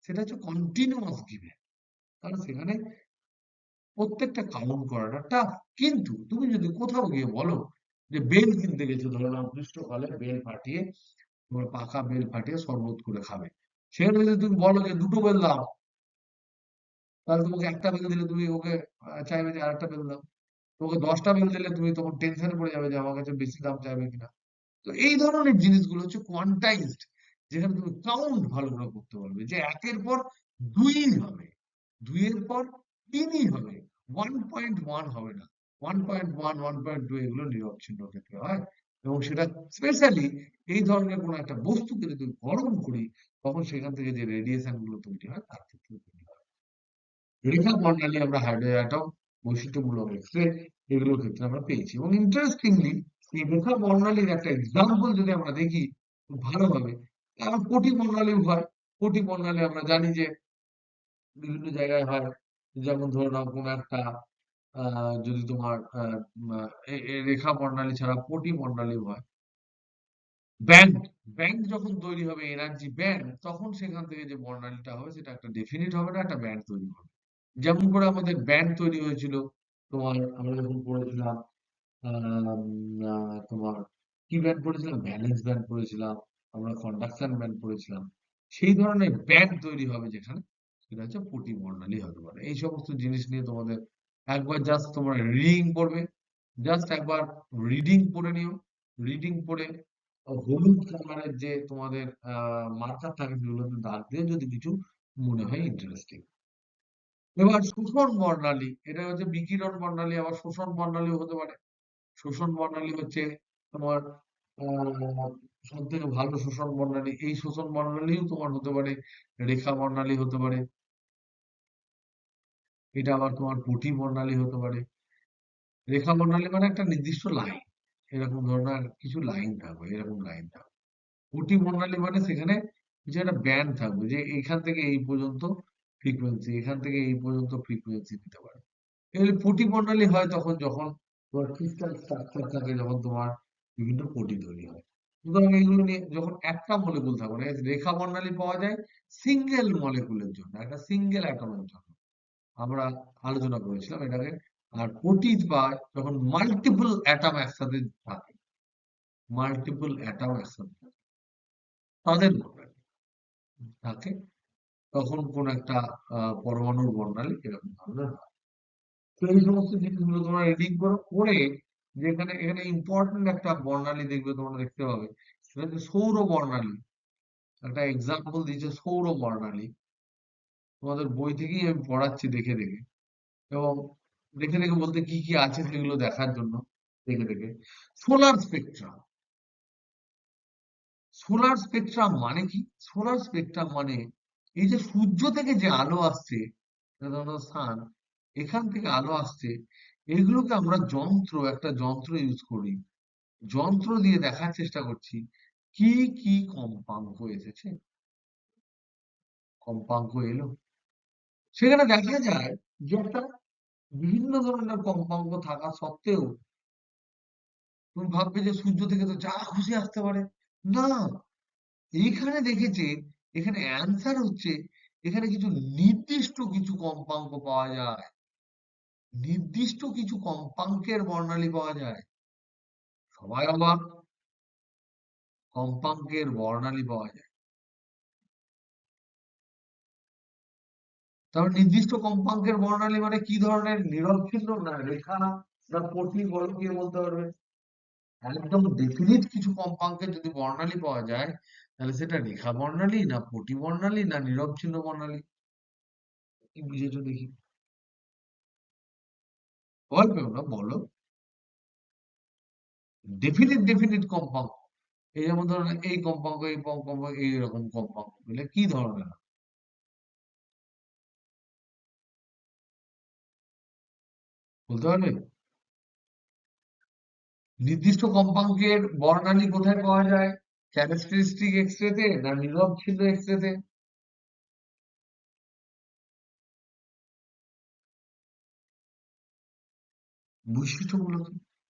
সেটা হচ্ছে কন্টিনিউয়াস গিভেন, কারণ সেখানে প্রত্যেকটা কাউন্ট করাটা টাফ। কিন্তু তুমি যদি কোথাও গিয়ে বলো যে বেল কিনতে গেছো, ধরো না গ্রীষ্মকালে বেল ফাটিয়ে, তোমার পাকা বেল ফাটিয়ে শরবত করে খাবে, সেখানে যদি তুমি বলো যে দুটো বেল দাও, তাহলে তোমাকে একটা বেল দিলে তুমি ওকে চাইবে যে আরেকটা বেল দাও। তোমাকে 10টা বিল দিলে তুমি তখন টেনশনে পড়ে যাবে যে আমার কাছে বেশি দাম চাইবে কিনা। তো এই ধরনের জিনিসগুলো হচ্ছে কোয়ান্টাইজড, যেখানে তুমি কাউন্ট ভালো করে করতে পারবে যে একের পর দুই হবে, দুইয়ের পর তিনই হবে, 1.1 হবে না, 1.1, 1.2 এগুলো নিরবচ্ছিন্ন ক্ষেত্রে হয়। এবং সেটা স্পেশালি এই ধরনের কোনো একটা বস্তুকে যদি গরম করি, তখন সেখান থেকে যে রেডিয়েশন গুলো তৈরি হয় তার ক্ষেত্রে তৈরি হয়। রেখা বর্ণালী আমরা হাইড্রোজেন অ্যাটম, বৈশিষ্ট্যমূলক এক্সরে, এগুলোর ক্ষেত্রে আমরা পেয়েছি। এবং ইন্টারেস্টিংলি এই রেখা বর্ণালীর একটা এক্সাম্পল যদি আমরা দেখি খুব ভালোভাবে, তাহলে কোটি বর্ণালী হয়। কোটি বর্ণালী আমরা জানি যে বিভিন্ন জায়গায় হয়। যেমন ধরে নাও কোনো একটা যদি তোমার রেখা বর্ণালী ছাড়া কোটি বর্ণালী হয়। ব্যান্ড, ব্যান্ড যখন তৈরি হবে, এনার্জি ব্যান্ড, তখন সেখান থেকে যে বর্ণালীটা হবে সেটা একটা ডেফিনিট হবে না, একটা ব্যান্ড তৈরি হবে। যেমন করে আমাদের ব্যান্ড তৈরি হয়েছিল তোমার, আমরা যখন পড়েছিলাম আম, তোমার কি ব্যান্ড পড়েছিলাম, ভ্যালেন্স ব্যান্ড পড়েছিলাম, আমরা কন্ডাকশন ব্যান্ড পড়েছিলাম। সেই ধরনের ব্যান্ড তৈরি হবে যেখানে, সেটা হচ্ছে কোটি বর্ণালী হতে পারে। এই সমস্ত জিনিস নিয়ে তোমাদের একবার জাস্ট তোমরা রিডিং পড়বে, জাস্ট একবার রিডিং পড়ে নিও। রিডিং পড়ে হলুদ কালারের যে তোমাদের মার্কার থাকে সেগুলোতে দাগ দিয়ে যদি কিছু মনে হয় ইন্টারেস্টিং। এবার শোষণ বর্ণালী, এটা হচ্ছে বিকিরণ বর্ণালী, আবার শোষণ বর্ণালীও হতে পারে। শোষণ বর্ণালী হচ্ছে তোমার সব থেকে ভালো শোষণ বর্ণালী, এই শোষণ বর্ণালীও তোমার হতে পারে রেখা বর্ণালী হতে পারে, এটা আবার তোমার পুঁটি বর্ণালী হতে পারে। রেখা বর্ণালী মানে একটা নির্দিষ্ট লাইন, এরকম ধরনের কিছু লাইন থাকবে, এরকম লাইন থাকবে। পুঁটি বর্ণালী মানে সেখানে কিছু একটা ব্যান্ড থাকবে, যে এখান থেকে এই পর্যন্ত ফ্রিকোয়েন্সি, এখান থেকে এই পর্যন্ত ফ্রিকোয়েন্সি দিতে পারে। এগুলি পুঁটি বর্ণালী হয় তখন যখন তোমার ক্রিস্টাল স্ট্রাকচার থাকে, যখন তোমার বিভিন্ন পুঁটি তৈরি হয়। সুতরাং এইগুলো নিয়ে যখন একটা মলিকুল থাকবে না, রেখা বর্ণালী পাওয়া যায় সিঙ্গেল মলিকুলের জন্য, একটা সিঙ্গেল অ্যাটমের জন্য আমরা আলোচনা করেছিলাম এটাকে। আর পুঁটি পায় যখন মাল্টিপল অ্যাটম একসাথে থাকে, মাল্টিপল অ্যাটম একসাথে থাকে, তাদের বর্ণালী থাকে, তখন কোন একটা পরমাণুর বর্ণালী এরকম ধরনের হয়। তো এই সমস্ত জিনিসগুলো তোমরা রিডিং করো, করে যেখানে এখানে ইম্পর্টেন্ট একটা বর্ণালী দেখবে, তোমরা দেখতে পাবে সেটা হচ্ছে সৌর বর্ণালী। একটা এক্সাম্পল দিয়েছে সৌর বর্ণালী, তোমাদের বই থেকেই আমি পড়াচ্ছি দেখে দেখে। এবং দেখে দেখে বলতে কি কি আছে সেগুলো দেখার জন্য দেখে দেখে। সোলার স্পেকট্রাম, সোলার স্পেকট্রাম মানে কি? সোলার স্পেকট্রাম মানে এই যে সূর্য থেকে যে আলো আসছে, সান, এখান থেকে আলো আসছে, এগুলোকে আমরা যন্ত্র, একটা যন্ত্র ইউজ করি, যন্ত্র দিয়ে দেখার চেষ্টা করছি কি কি কম্পাঙ্ক এসেছে, কম্পাঙ্ক এলো, সেখানে দেখা যায় যে একটা বিভিন্ন ধরনের কম্পাঙ্ক থাকা সত্ত্বেও তুমি ভাববে যে সূর্য থেকে তো যা খুশি আসতে পারে। না, এইখানে দেখেছে, এখানে অ্যান্সার হচ্ছে এখানে কিছু নির্দিষ্ট কিছু কম্পাঙ্ক পাওয়া যায়, নির্দিষ্ট কিছু কম্পাঙ্কের বর্ণালী পাওয়া যায়। সবাই অবাক, কম্পাঙ্কের বর্ণালী পাওয়া যায়। তাহলে নির্দিষ্ট কম্পাঙ্কের বর্ণালী মানে কি ধরনের, নিরবচ্ছিন্ন না রেখা না পটলি, বলো কে বলতে পারবে? একদম ডেফিনিট কিছু কম্পাঙ্কের যদি বর্ণালী পাওয়া যায়, তাহলে সেটা রেখা বর্ণালী না পটি বর্ণালী না নিরবচ্ছিন্ন বর্ণালী? কি বুঝেছো দেখি? ভয় পেও না, বলো। ডেফিনিট ডেফিনিট কম্পাঙ্ক, এই যেমন ধরো এই কম্পাঙ্ক, এই কম্পাঙ্ক, এইরকম কম্পাঙ্ক বলে কি ধরনের হয়? বলতে পারবে? নির্দিষ্ট কম্পাঙ্কের বর্ণালী কোথায় পাওয়া যায়? ক্যারেক্টারিস্টিক এক্সরেতে না নিরবচ্ছিন্ন এক্সরেতে? বৈশিষ্ট্যমূলক।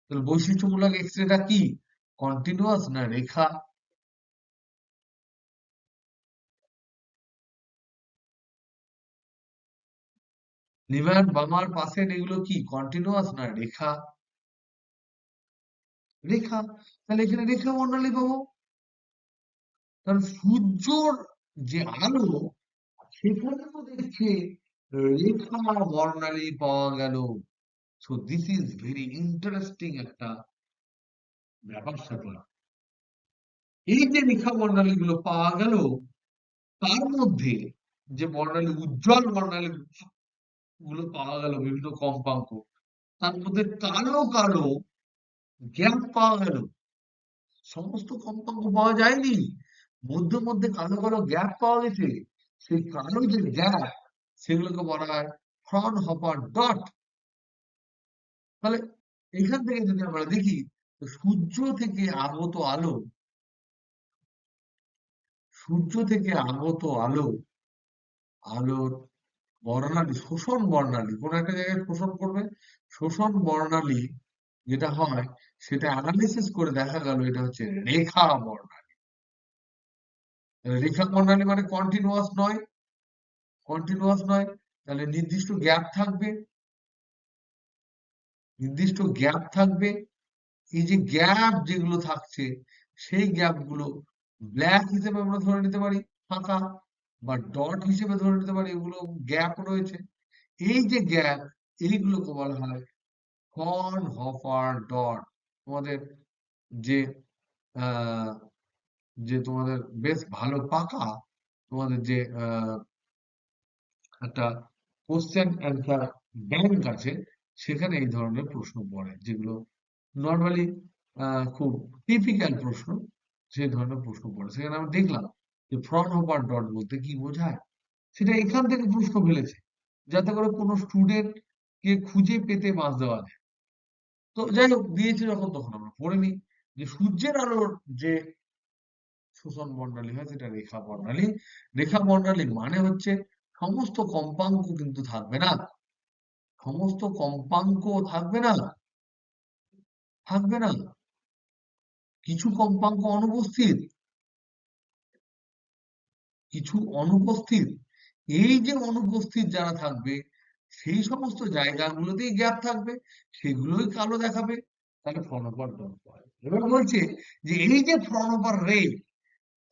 তাহলে বৈশিষ্ট্যমূলক এক্সরেটা কি, কন্টিনিউয়াস না রেখা? লিভার বামার পাশের এগুলো কি, কন্টিনিউয়াস না রেখা? রেখা। তাহলে এখানে রেখা বর্ণালী পাবো। কারণ সূর্যর যে আলো, সেখানে তো দেখছে রেখা বর্ণালী পাওয়া গেল। So this is very interesting একটা ব্যাপার স্যাপার। এই যে রেখা বর্ণালী গুলো পাওয়া গেল, তার মধ্যে যে বর্ণালী, উজ্জ্বল বর্ণালী গুলো পাওয়া গেল বিভিন্ন কম্পাঙ্ক, তার মধ্যে কালো কালো গ্যাপ পাওয়া গেল। সমস্ত কম্পাঙ্ক পাওয়া যায়নি, মধ্যে মধ্যে কালো কালো গ্যাপ পাওয়া গেছে। সেই কালো যে গ্যাপ, সেগুলোকে বলা হয় ফ্রনহফার ডট। তাহলে এখান থেকে যদি আমরা দেখি, সূর্য থেকে আগত আলো, সূর্য থেকে আগত আলো, আলোর বর্ণালী, শোষণ বর্ণালী কোন একটা জায়গায় শোষণ করবে, শোষণ বর্ণালী যেটা হয় সেটা অ্যানালিসিস করে দেখা গেল এটা হচ্ছে রেখা বর্ণালী। রেখা বর্ণালী মানে কন্টিনিউয়াস নয়, কন্টিনিউয়াস নয়, তাহলে নির্দিষ্ট গ্যাপ থাকবে, নির্দিষ্ট গ্যাপ থাকবে। এই যে গ্যাপ যেগুলো থাকছে, সেই গ্যাপ গুলো ব্ল্যাক হিসেবে আমরা ধরে নিতে পারি, ফাঁকা, বা ডট হিসেবে ধরে নিতে পারি, এগুলো গ্যাপ রয়েছে। এই যে গ্যাপ, এইগুলোকে বলা হয় ফ্রনহফার ডট। তোমাদের যে আহ, যে তোমাদের বেশ ভালো পাকা তোমাদের যে একটা কোশ্চেন অ্যান্সার ব্যাংক আছে, সেখানে এই ধরনের প্রশ্ন পড়ে, যেগুলো নর্মালি খুব টিপিক্যাল প্রশ্ন, সেই ধরনের প্রশ্ন পড়ে। সেখানে আমরা দেখলাম যে ফ্রনহফার ডট বলতে কি বোঝায়, সেটা এখান থেকে প্রশ্ন ফেলেছে, যাতে করে কোনো স্টুডেন্ট কে খুঁজে পেতে বাঁচ দেওয়া যায়। তো যাই হোক, দিয়েছে যখন, তখন আমরা পড়ে নিই যে সূর্যের আলোর যে শোষণ বর্ণালী হয় সেটা রেখা বর্ণালী। রেখা বর্ণালী মানে হচ্ছে সমস্ত কম্পাঙ্ক কিন্তু থাকবে না, সমস্ত কম্পাঙ্ক থাকবে না, থাকবে না, কিছু কম্পাঙ্ক অনুপস্থিত, কিছু অনুপস্থিত। এই যে অনুপস্থিত যারা থাকবে, সেই সমস্ত জায়গাগুলোতেই গ্যাপ থাকবে, সেগুলোই কালো দেখাবে। তাহলে ফর্নপার ডট পায়। এবার বলছে যে এই যে ফর্নপার রে,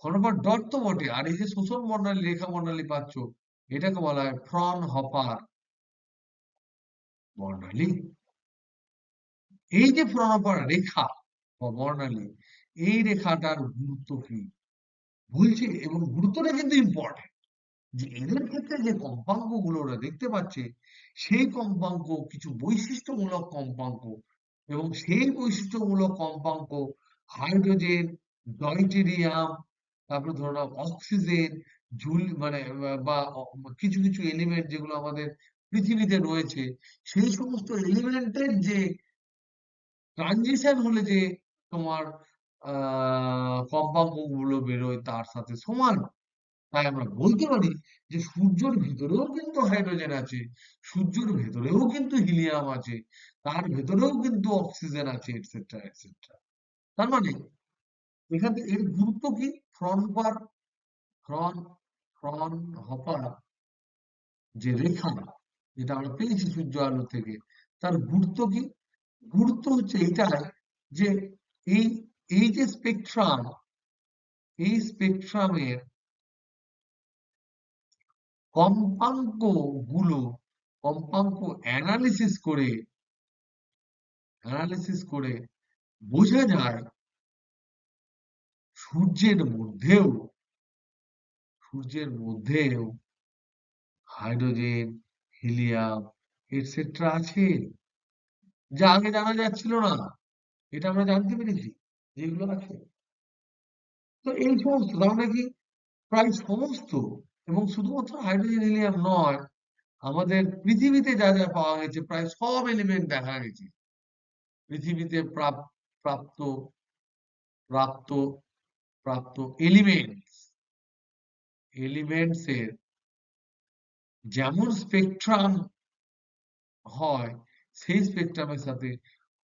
ফর্নপার ডট তো বটে, আর এই যে শোষণ বর্ণালী, রেখা বর্ণালী পাচ্ছ, এটাকে বলা হয় ফ্রনহফার বর্ণালী। এই যে ফ্রনহফার রেখা বা বর্ণালী, এই রেখাটার গুরুত্ব কি বলছে, এবং গুরুত্বটা কিন্তু ইম্পর্টেন্ট, যে এদের ক্ষেত্রে যে কম্পাঙ্ক গুলো ওরা দেখতে পাচ্ছে, সেই কম্পাঙ্ক কিছু বৈশিষ্ট্যমূলক কম্পাঙ্ক, এবং সেই বৈশিষ্ট্যমূলক কম্পাঙ্ক হাইড্রোজেন, ডয়টেরিয়াম, তারপরে ধরো নাও অক্সিজেন, ঝুল মানে বা কিছু কিছু এলিমেন্ট যেগুলো আমাদের পৃথিবীতে রয়েছে, সেই সমস্ত এলিমেন্টের যে ট্রানজিশন হলে যে তোমার কম্পাঙ্ক গুলো বেরোয়, তার সাথে সমান। তাই আমরা বলতে পারি যে সূর্যের ভিতরেও কিন্তু হাইড্রোজেন আছে, সূর্যের ভেতরেও কিন্তু হিলিয়াম আছে, তার ভেতরেও কিন্তু অক্সিজেন আছে, এটসেট্রা এটসেট্রা। তার মানে এখানে এর গুরুত্ব কি, ফ্রনপার, ফ্রন ফ্রন হপার যে রেখা, যেটা আমরা পেয়েছি সূর্য আলো থেকে, তার গুরুত্ব কি? গুরুত্ব হচ্ছে এইটাই যে এই এই যে স্পেকট্রাম, এই স্পেকট্রামের কম্পাঙ্ক গুলো, কম্পাঙ্ক অ্যানালিসিস করে বোঝা যায় সূর্যের মধ্যেও, সূর্যের মধ্যেও হাইড্রোজেন, হিলিয়াম এটসেট্রা আছে, যা আগে জানা যাচ্ছিল না। এটা আমরা জানতে পেরেছি যেগুলো আছে। তো এই সমস্ত তার কি প্রায় সমস্ত, এবং শুধুমাত্র হাইড্রোজেন হিলিয়াম নয়, আমাদের পৃথিবীতে যা যা পাওয়া গেছে প্রায় সব এলিমেন্ট দেখা গেছে পৃথিবীতে প্রাপ্ত প্রাপ্ত প্রাপ্ত এলিমেন্টস এর যেমন স্পেকট্রাম হয়, সেই স্পেকট্রামের সাথে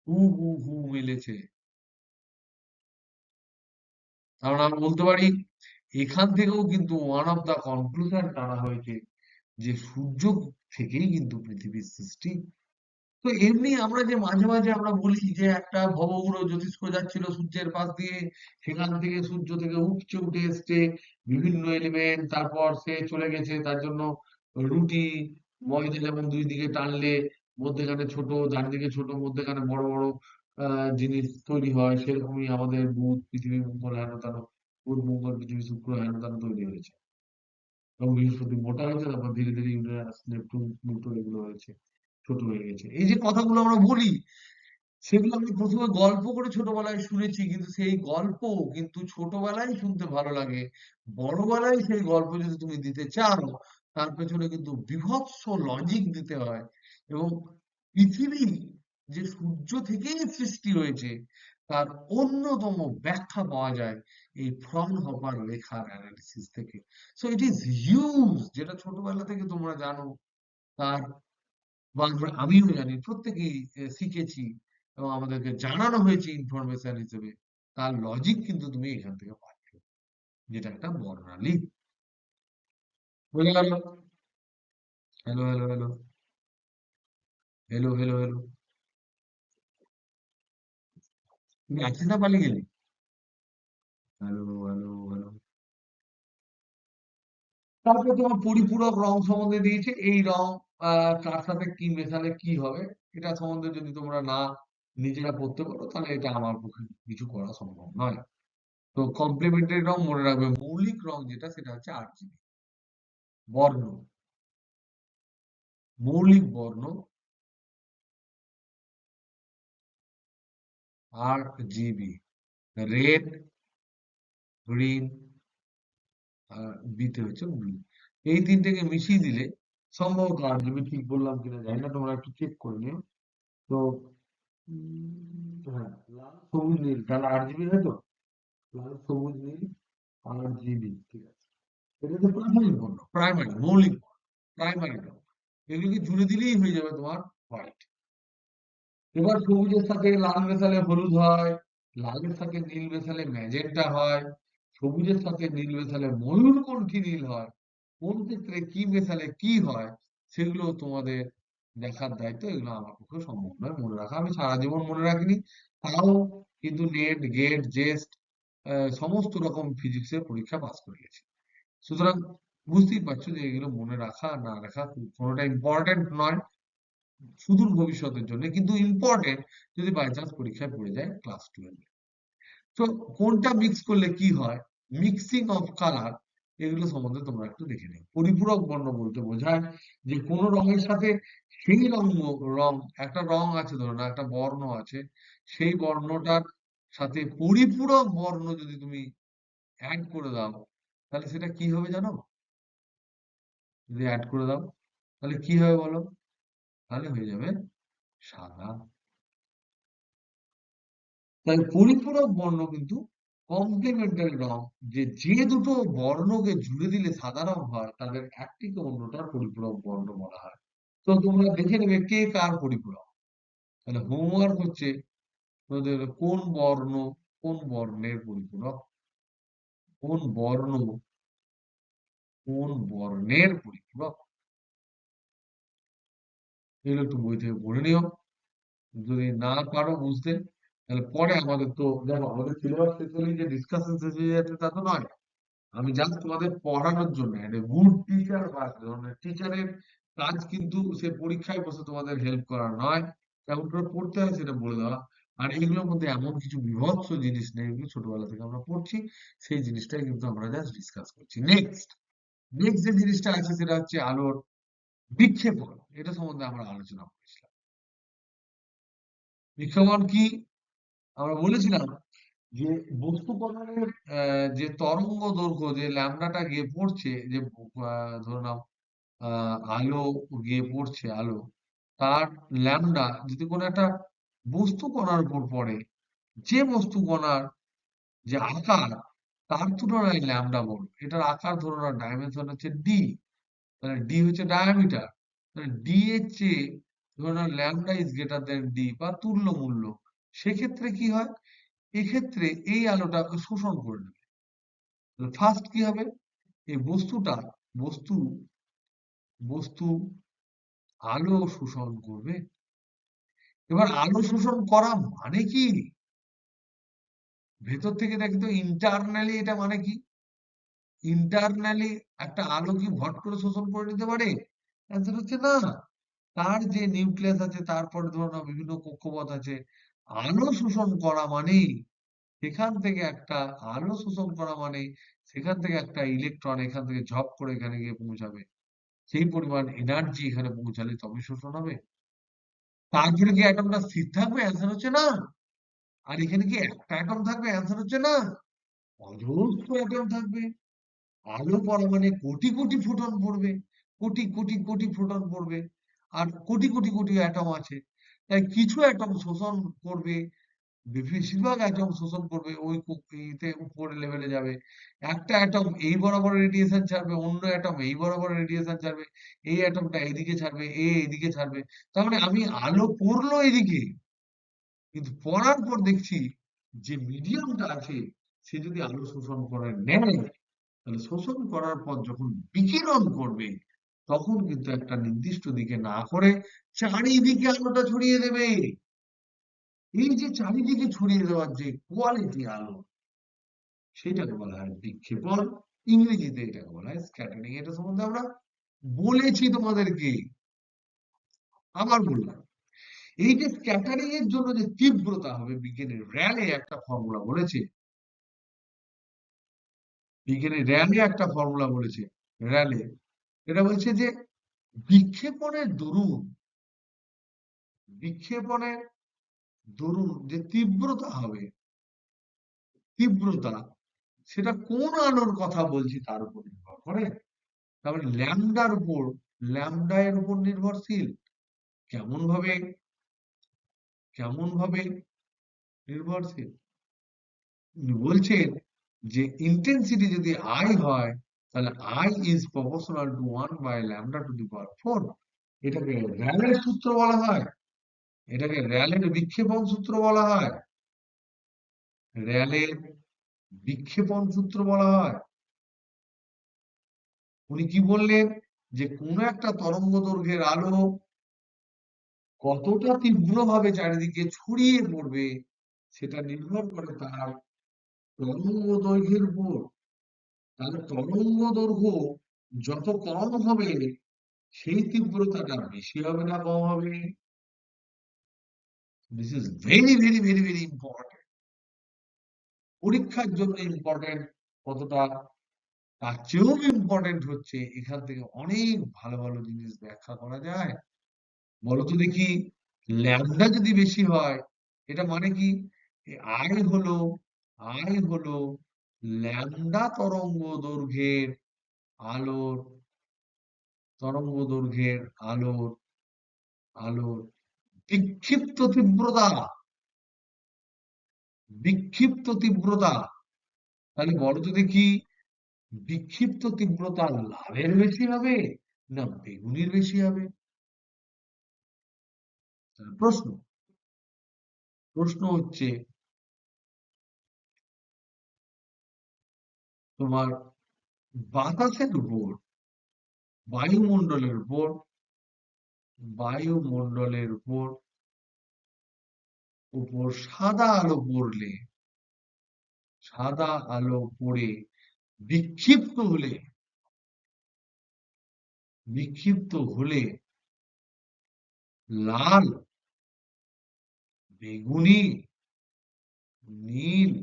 হু মিলেছে। কারণ আমরা বলতে পারি, এখান থেকেও কিন্তু ওয়ান অফ দা কনক্লুশন টানা হয়েছে যে সূর্য থেকেই কিন্তু পৃথিবীর সৃষ্টি। তো এমনি আমরা যে মাঝে মাঝে আমরা বলি যে একটা ভবগ্রহ জ্যোতিষ্ক যাচ্ছিল সূর্যের পাশ দিয়ে, সেখান থেকে সূর্য থেকে উপচে উঠে এসছে বিভিন্ন এলিমেন্ট, তারপর সে চলে গেছে, তার জন্য রুটি, ময়দা যেমন দুই দিকে টানলে মধ্যেখানে ছোট, ডান দিকে ছোট, মধ্যেখানে বড় বড় জিনিস তৈরি হয়, সেরকমই আমাদের বুধ, পৃথিবী, মঙ্গল, হেন তেন, বুধ, মঙ্গল, পৃথিবী, শুক্র, হেন তেন তৈরি হয়েছে। এবং বৃহস্পতি মোটা হয়েছে, তারপর ধীরে ধীরে ইউরেনাস, নেপচুন, প্লুটো এগুলো হয়েছে, ছোট হয়ে গেছে। এই যে কথাগুলো আমরা বলি, সেগুলো আমি প্রথমে গল্প করে ছোটবেলায় শুনেছি, কিন্তু সেই গল্প কিন্তু ছোটবেলায় শুনতে ভালো লাগে। বড়বেলায় সেই গল্প যদি তুমি দিতে চাও, তার পেছনে কিন্তু বীভৎস লজিক দিতে হয়। এবং পৃথিবী যে সূর্য থেকেই সৃষ্টি হয়েছে, তার অন্যতম ব্যাখ্যা পাওয়া যায় এই ফ্রনহফার লেখার অ্যানালিসিস থেকে। সো ইট ইজ হিউজ, যেটা ছোটবেলা থেকে তোমরা জানো, তার বা আমিও জানি, প্রত্যেকেই শিখেছি এবং আমাদেরকে জানানো হয়েছে ইনফরমেশন হিসেবে। তার লজিক কিন্তু তুমি এখান থেকে পাচ্ছ, যেটা একটা বর্ণালী। বোঝা গেল? Hello, hello, hello, hello, hello, hello. তুমি আছিস না, পালিয়ে গেলি? Hello, hello, hello. তারপরে তোমার পরিপূরক রং সম্বন্ধে দিয়েছে, এই রং কার সাথে কি মেশালে কি হবে, এটা সম্বন্ধে যদি তোমরা না নিজেরা পড়তে পারো, তাহলে এটা আমার পক্ষে কিছু করা সম্ভব নয়। তো কমপ্লিমেন্টারি রং মনে রাখবে, মৌলিক রং যেটা, সেটা হচ্ছে RGB বর্ণ, মৌলিক বর্ণ, RGB, রেড, গ্রিন, আর বিতে হচ্ছে ব্লু। এই তিনটেকে মিশিয়ে দিলে সম্ভবত RGB, ঠিক বললাম কিনা জানি না, তোমরা একটু চেক করে নিও। তো হ্যাঁ, লাল, সবুজ, নীল, তাহলে RGB, হয় তো? লাল, সবুজ, নীল, RGB, ঠিক আছে। এটা হচ্ছে প্রাথমিক বর্ণ, প্রাইমারি, মৌলিক, প্রাইমারি রং। এগুলোকে জুড়ে দিলেই হয়ে যাবে তোমার হোয়াইট। এবার সবুজের সাথে লাল মেশালে হলুদ হয়, লালের সাথে নীল মেশালে ম্যাজেন্টা হয়, সবুজের সাথে নীল মেশালে ময়ূরকণ্ঠী নীল হয়। কোন ক্ষেত্রে কি মেশালে কি হয়, সেগুলো তোমাদের দেখার দায়িত্ব। এগুলো আমার পক্ষে সম্ভব নয় মনে রাখা, আমি সারা জীবন মনে রাখিনি। তাও কিন্তু নেট, গেট, জেস্ট, সমস্ত রকম ফিজিক্সের পরীক্ষা পাস করে গেছি। সুতরাং বুঝতেই পারছো যে এগুলো মনে রাখা না রাখা কোনোটা ইম্পর্টেন্ট নয় সুদূর ভবিষ্যতের জন্য, কিন্তু ইম্পর্টেন্ট যদি বাই চান্স পরীক্ষায় পড়ে যায় ক্লাস 12। তো কোনটা মিক্স করলে কি হয়, মিক্সিং অফ কালার, এগুলো সম্বন্ধে তোমরা একটু দেখে নিও। পরিপূরক বর্ণ বলতে বোঝায় যে কোন রঙের সাথে সেই রং, একটা রং আছে, ধরো না, একটা বর্ণ আছে, সেই বর্ণটার সাথে পরিপূরক বর্ণ যদি তুমি অ্যাড করে দাও, তাহলে সেটা কি হবে জানো? যদি অ্যাড করে দাও, তাহলে কি হবে বলো? তাহলে হয়ে যাবে সাদা। তাই পরিপূরক বর্ণ কিন্তু কমপ্লিমেন্টারি রং, যে যে দুটো বর্ণকে জুড়ে দিলে সাদা রং হয়, তাদের একটিকে অন্যটার পরিপূরক বর্ণ বলা হয়। তো তোমরা দেখে নেবে কে কার পরিপূরক। তাহলে হোমওয়ার্ক হচ্ছে তোমাদের, কোন বর্ণের পরিপূরক, কোন বর্ণ কোন বর্ণের পরিপূরক, এগুলো একটু বই থেকে পড়ে নিও। যদি না পারো বুঝতে, তাহলে পরে আমাদের তো দেখো, আমাদের সিলেবাস শেষ হলেই যে ডিসকাশন শেষ হয়ে যাচ্ছে তা তো নয়। আমি জাস্ট তোমাদের পড়ানোর জন্য, একটা গুড টিচার বা এক ধরনের টিচারের কাজ কিন্তু সে পরীক্ষায় বসে তোমাদের হেল্প করা নয়, কেমন করে পড়তে হয় সেটা বলে দেওয়া। আর এগুলোর মধ্যে এমন কিছু বীভৎস জিনিস নেই, এগুলো ছোটবেলা থেকে আমরা পড়ছি, সেই জিনিসটাই কিন্তু আমরা জাস্ট ডিসকাস করছি। নেক্সট নেক্সট যে জিনিসটা আছে, সেটা হচ্ছে আলোর বিক্ষেপণ। এটা সম্বন্ধে আমরা আলোচনা করেছিলাম। বিক্ষেপণ কি? আমরা বলেছিলাম যে বস্তু কণার যে তরঙ্গ দৈর্ঘ্য, যে ল্যামডাটা গিয়ে পড়ছে, যে ধরে নাও আলো গিয়ে পড়ছে, আলো, তার ল্যামডা যদি কোনো একটা বস্তু কণার উপর পড়ে, যে বস্তু কণার যে আকার, তার তুলনায় ল্যামডা বড়, এটার আকার ধরে নাও ডাইমেনশন হচ্ছে ডি, তাহলে ডি হচ্ছে ডায়ামিটার, তাহলে ডি এর চেয়ে ধরে নাও lambda is greater than D বা তুল্য মূল্য, সেক্ষেত্রে কি হয়? এক্ষেত্রে এই আলোটা শোষণ করে নেবে। ফার্স্ট কি হবে? এই বস্তুটা, বস্তু বস্তু আলো শোষণ করবে। এবার আলো শোষণ করা মানে কি? ভেতর থেকে দেখি তো ইন্টারনালি এটা মানে কি? ইন্টারনালি একটা আলো কি ভট করে শোষণ করে নিতে পারে? অ্যান্সার হচ্ছে না। তার যে নিউক্লিয়াস আছে তারপরে ধরো না বিভিন্ন কক্ষপথ আছে। আলো শোষণ করা মানেই সেখান থেকে একটা আলো শোষণ করা মানে সেখান থেকে একটা ইলেকট্রন এখান থেকে ঝপ করে এখানে গিয়ে পৌঁছাবে। সেই পরিমাণ এনার্জি এখানে পৌঁছালে তবে শোষণ হবে। তারপরে কি অ্যাটমটা স্থির থাকবে? অ্যান্সার হচ্ছে না। আর এখানে কি একটা অ্যাটম থাকবে? অ্যান্সার হচ্ছে না। অজস্র অ্যাটম থাকবে। আলো পড়া মানে কোটি কোটি ফোটন পড়বে। কোটি কোটি কোটি ফোটন পড়বে। আর কোটি কোটি কোটি অ্যাটম আছে। তাই কিছু অ্যাটম শোষণ করবে, বেশিরভাগ অ্যাটম শোষণ করবে ওই ইতে উপরের লেভেলে যাবে। একটা অ্যাটম এই বরাবর রেডিয়েশন ছাড়বে, অন্য অ্যাটম এই বরাবর রেডিয়েশন ছাড়বে, এই অ্যাটমটা এইদিকে ছাড়বে, এইদিকে ছাড়বে। তার মানে আমি আলো পড়লো এদিকে, কিন্তু পড়ার পর দেখছি যে মিডিয়ামটা আছে সে যদি আলো শোষণ করে নেয়, তাহলে শোষণ করার পর যখন বিকিরণ করবে তখন কিন্তু একটা নির্দিষ্ট দিকে না করে চারিদিকে আলোটা ছড়িয়ে দেবে। এই যে চারিদিকে ছড়িয়ে দেওয়ার যে কোয়ালিটি আলো, সেটাকে বলা হয় বিক্ষেপণ। ইংরেজিতে এটাকে বলা হয় স্ক্যাটারিং। এটা সম্বন্ধে আমরা বলেছি তোমাদেরকে, আবার বললাম। এই যে স্ক্যাটারিং এর জন্য যে তীব্রতা হবে, বিজ্ঞানীর র্যালে একটা ফর্মুলা বলেছে। বিজ্ঞানী র্যালে একটা ফর্মুলা বলেছে। র্যালে এটা বলছে যে বিক্ষেপণের দরুন বিক্ষেপণের দরুন যে তীব্রতা হবে, তীব্রতা সেটা কোন আলোর কথা বলছি তার উপর নির্ভর করে। তারপরে ল্যামডার উপর, ল্যামডা এর উপর নির্ভরশীল। কেমন ভাবে? কেমন ভাবে নির্ভরশীল? উনি বলছেন যে ইন্টেন্সিটি যদি I হয়, তাহলে I is proportional to 1 by lambda to the power 4। এটাকে র্যালের সূত্র বলা হয়। এটাকে র্যালের বিক্ষেপণ সূত্র বলা হয়। র্যালের বিক্ষেপণ সূত্র বলা হয়। উনি কি বললেন? যে কোন একটা তরঙ্গ দৈর্ঘ্যের আলো কতটা তীব্রভাবে চারিদিকে ছড়িয়ে পড়বে সেটা নির্ভর করে তার তরঙ্গ দৈর্ঘ্যের উপর। তাহলে তরঙ্গ দৈর্ঘ্য যত কম হবে সেই তীব্রতাটা বেশি হবে না কম হবে? This is very very very very important. পরীক্ষার জন্য ইম্পর্টেন্ট কতটা, তার চেয়েও ইম্পর্টেন্ট হচ্ছে এখান থেকে অনেক ভালো ভালো জিনিস ব্যাখ্যা করা যায়। বলতো দেখি, ল্যামডা যদি বেশি হয় এটা মানে কি? আই হলো আই হলো ল্যামডা আলোর তরঙ্গ দৈর্ঘ্যের আলোর আলোর বিক্ষিপ্ত তীব্রতা। বিক্ষিপ্ত তীব্রতা। তাহলে বলো তো দেখি, বিক্ষিপ্ত তীব্রতা লালের বেশি হবে না বেগুনির বেশি হবে? তাহলে প্রশ্ন হচ্ছে তোমার বাতাসের উপর, বায়ুমণ্ডলের উপর, বায়ুমণ্ডলের উপর উপর সাদা আলো পড়লে, সাদা আলো পড়ে বিক্ষিপ্ত হলে, বিক্ষিপ্ত হলে লাল, বেগুনি, নীল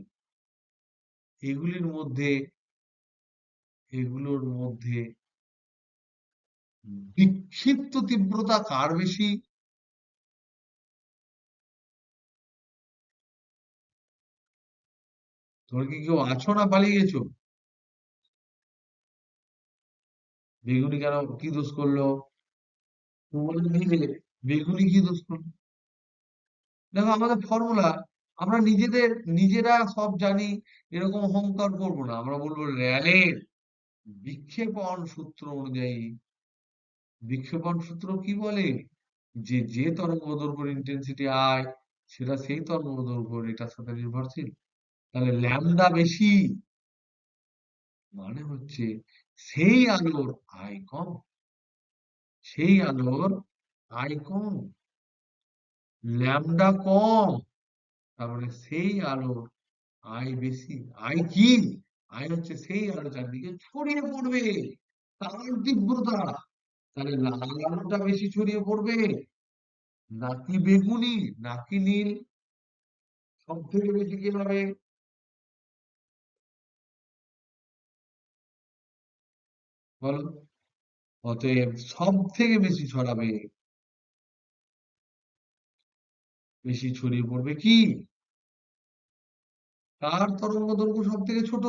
এগুলির মধ্যে, এগুলোর মধ্যে বিক্ষিপ্ত তীব্রতা কার বেশি? তোমরা কি কেউ আছো না পালিয়ে গেছো? বেগুনি কেন, কি দোষ করলো? তোমরা নিজে, বেগুনি কি দোষ করলো? দেখো আমাদের ফর্মুলা, আমরা নিজেরা সব জানি এরকম অহংকার করবো না। আমরা বলবো র্যালের বিক্ষেপণ সূত্র অনুযায়ী, বিক্ষেপণ সূত্র কি বলে? যে যে তরঙ্গ দৈর্ঘ্যের ইন্টেন্সিটি আই সেটা সেই তরঙ্গ দৈর্ঘ্য এটার সাথে নির্ভরশীল। তাহলে ল্যামডা বেশি মানে হচ্ছে সেই আলোর আই কম, সেই আলোর আই কম। ল্যামডা কম তার মানে সেই আলোর আই বেশি। আই কি? আই হচ্ছে সেই আলো চারদিকে ছড়িয়ে পড়বে, তার তীব্রতা। তাহলে লাল আলোটা বেশি ছড়িয়ে পড়বে নাকি বেগুনি নাকি নীল? সব থেকে বেশি কি হবে? বলো। অতএব সব থেকে বেশি ছড়াবে, বেশি ছড়িয়ে পড়বে কি? কার তরঙ্গ দৈর্ঘ্য সব থেকে ছোট?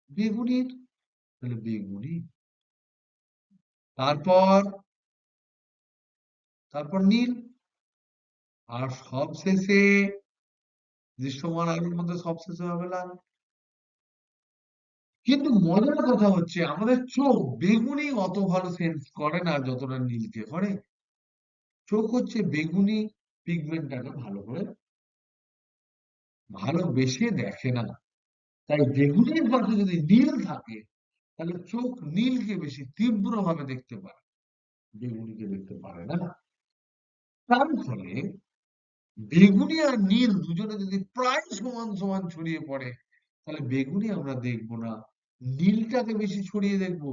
বেগুনির। তাহলে বেগুনি। তারপর তারপর নীল। আর সব শেষে দৃশ্যমান আলোর মধ্যে সব শেষে হবে লাল। কিন্তু মজার কথা হচ্ছে আমাদের চোখ বেগুনি অত ভালো সেন্স করে না যতটা নীলকে করে। চোখ হচ্ছে বেগুনি পিগমেন্টটাকে ভালো করে ভালোবেসে দেখে না। তাই বেগুনির পাশে যদি নীল থাকে তাহলে চোখ নীলকে বেশি তীব্রভাবে দেখতে পারে, বেগুনিকে দেখতে পারে না। তার ফলে বেগুনি আর নীল দুজনে যদি প্রায় সমান সমান ছড়িয়ে পড়ে তাহলে বেগুনি আমরা দেখবো না, নীলটাকে বেশি ছড়িয়ে দেখবো।